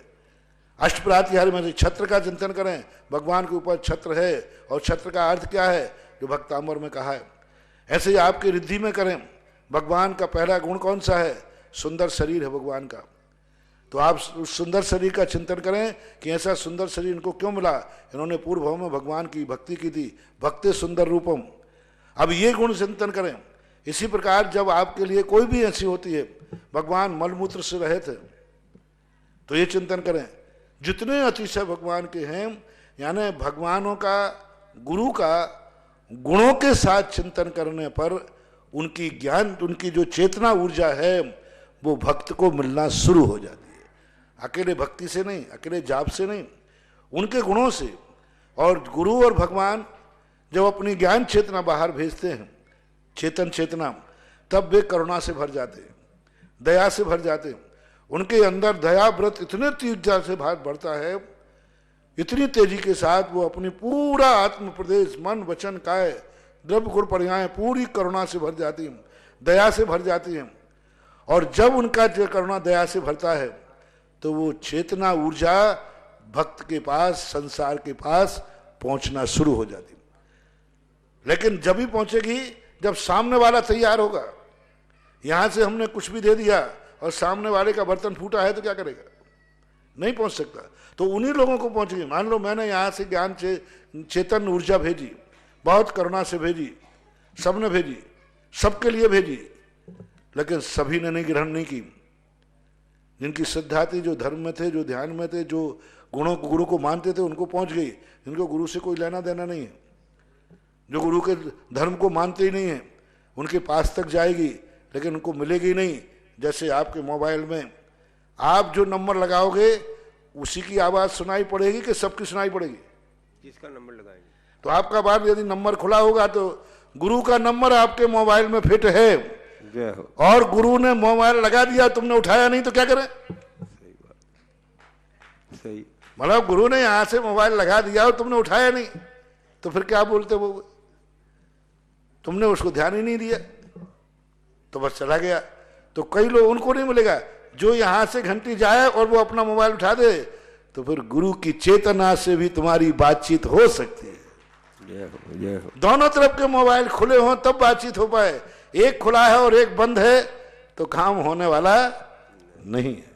अष्टप्रातिहारी में छत्र का चिंतन करें, भगवान के ऊपर छत्र है और छत्र का अर्थ क्या है जो भक्तांबर में कहा है। ऐसे ही आपकी रिद्धि में करें, भगवान का पहला गुण कौन सा है? सुंदर शरीर है भगवान का। तो आप उस सुंदर शरीर का चिंतन करें कि ऐसा सुंदर शरीर इनको क्यों मिला, इन्होंने पूर्व भाव में भगवान की भक्ति की थी, भक्ति सुंदर रूपम। अब ये गुण चिंतन करें। इसी प्रकार जब आपके लिए कोई भी ऐसी होती है, भगवान मलमूत्र से रहित है, तो ये चिंतन करें। जितने अतिशय भगवान के हैं, यानी भगवानों का, गुरु का गुणों के साथ चिंतन करने पर उनकी ज्ञान, उनकी जो चेतना ऊर्जा है वो भक्त को मिलना शुरू हो जाती है। अकेले भक्ति से नहीं, अकेले जाप से नहीं, उनके गुणों से। और गुरु और भगवान जब अपनी ज्ञान चेतना बाहर भेजते हैं, चेतन चेतना, तब वे करुणा से भर जाते हैं, दया से भर जाते हैं। उनके अंदर दया व्रत इतने तीव्रता से बढ़ता है, इतनी तेजी के साथ वो अपनी पूरा आत्म प्रदेश, मन वचन काय, द्रव्य गुण पर्याय पूरी करुणा से भर जाती हैं, दया से भर जाती हैं। और जब उनका करुणा दया से भरता है तो वो चेतना ऊर्जा भक्त के पास, संसार के पास पहुंचना शुरू हो जाती। लेकिन जब भी पहुंचेगी जब सामने वाला तैयार होगा। यहां से हमने कुछ भी दे दिया और सामने वाले का बर्तन फूटा है तो क्या करेगा? नहीं पहुंच सकता। तो उन्हीं लोगों को पहुंचेगी। मान लो मैंने यहां से ज्ञान चेतन ऊर्जा भेजी, बहुत करुणा से भेजी, सबने भेजी, सबके लिए भेजी, लेकिन सभी ने नहीं ग्रहण नहीं की। जिनकी श्रद्धा थी, जो धर्म में थे, जो ध्यान में थे, जो गुणों को, गुरु को मानते थे, उनको पहुंच गई। जिनको गुरु से कोई लेना देना नहीं है, जो गुरु के धर्म को मानते ही नहीं है, उनके पास तक जाएगी लेकिन उनको मिलेगी नहीं। जैसे आपके मोबाइल में आप जो नंबर लगाओगे उसी की आवाज सुनाई पड़ेगी कि सबकी सुनाई पड़ेगी? जिसका नंबर लगाएंगे। तो आपका बार यदि नंबर खुला होगा तो गुरु का नंबर आपके मोबाइल में फिट है और गुरु ने मोबाइल लगा दिया, तुमने उठाया नहीं तो क्या करें? सही बात, सही। मतलब गुरु ने यहां से मोबाइल लगा दिया और तुमने उठाया नहीं तो फिर क्या बोलते वो? तुमने उसको ध्यान ही नहीं दिया तो बस चला गया। तो कई लोग, उनको नहीं मिलेगा जो यहां से घंटी जाए और वो अपना मोबाइल उठा दे, तो फिर गुरु की चेतना से भी तुम्हारी बातचीत हो सकती है। दोनों तरफ के मोबाइल खुले हों तब बातचीत हो पाए। एक खुला है और एक बंद है तो काम होने वाला नहीं है।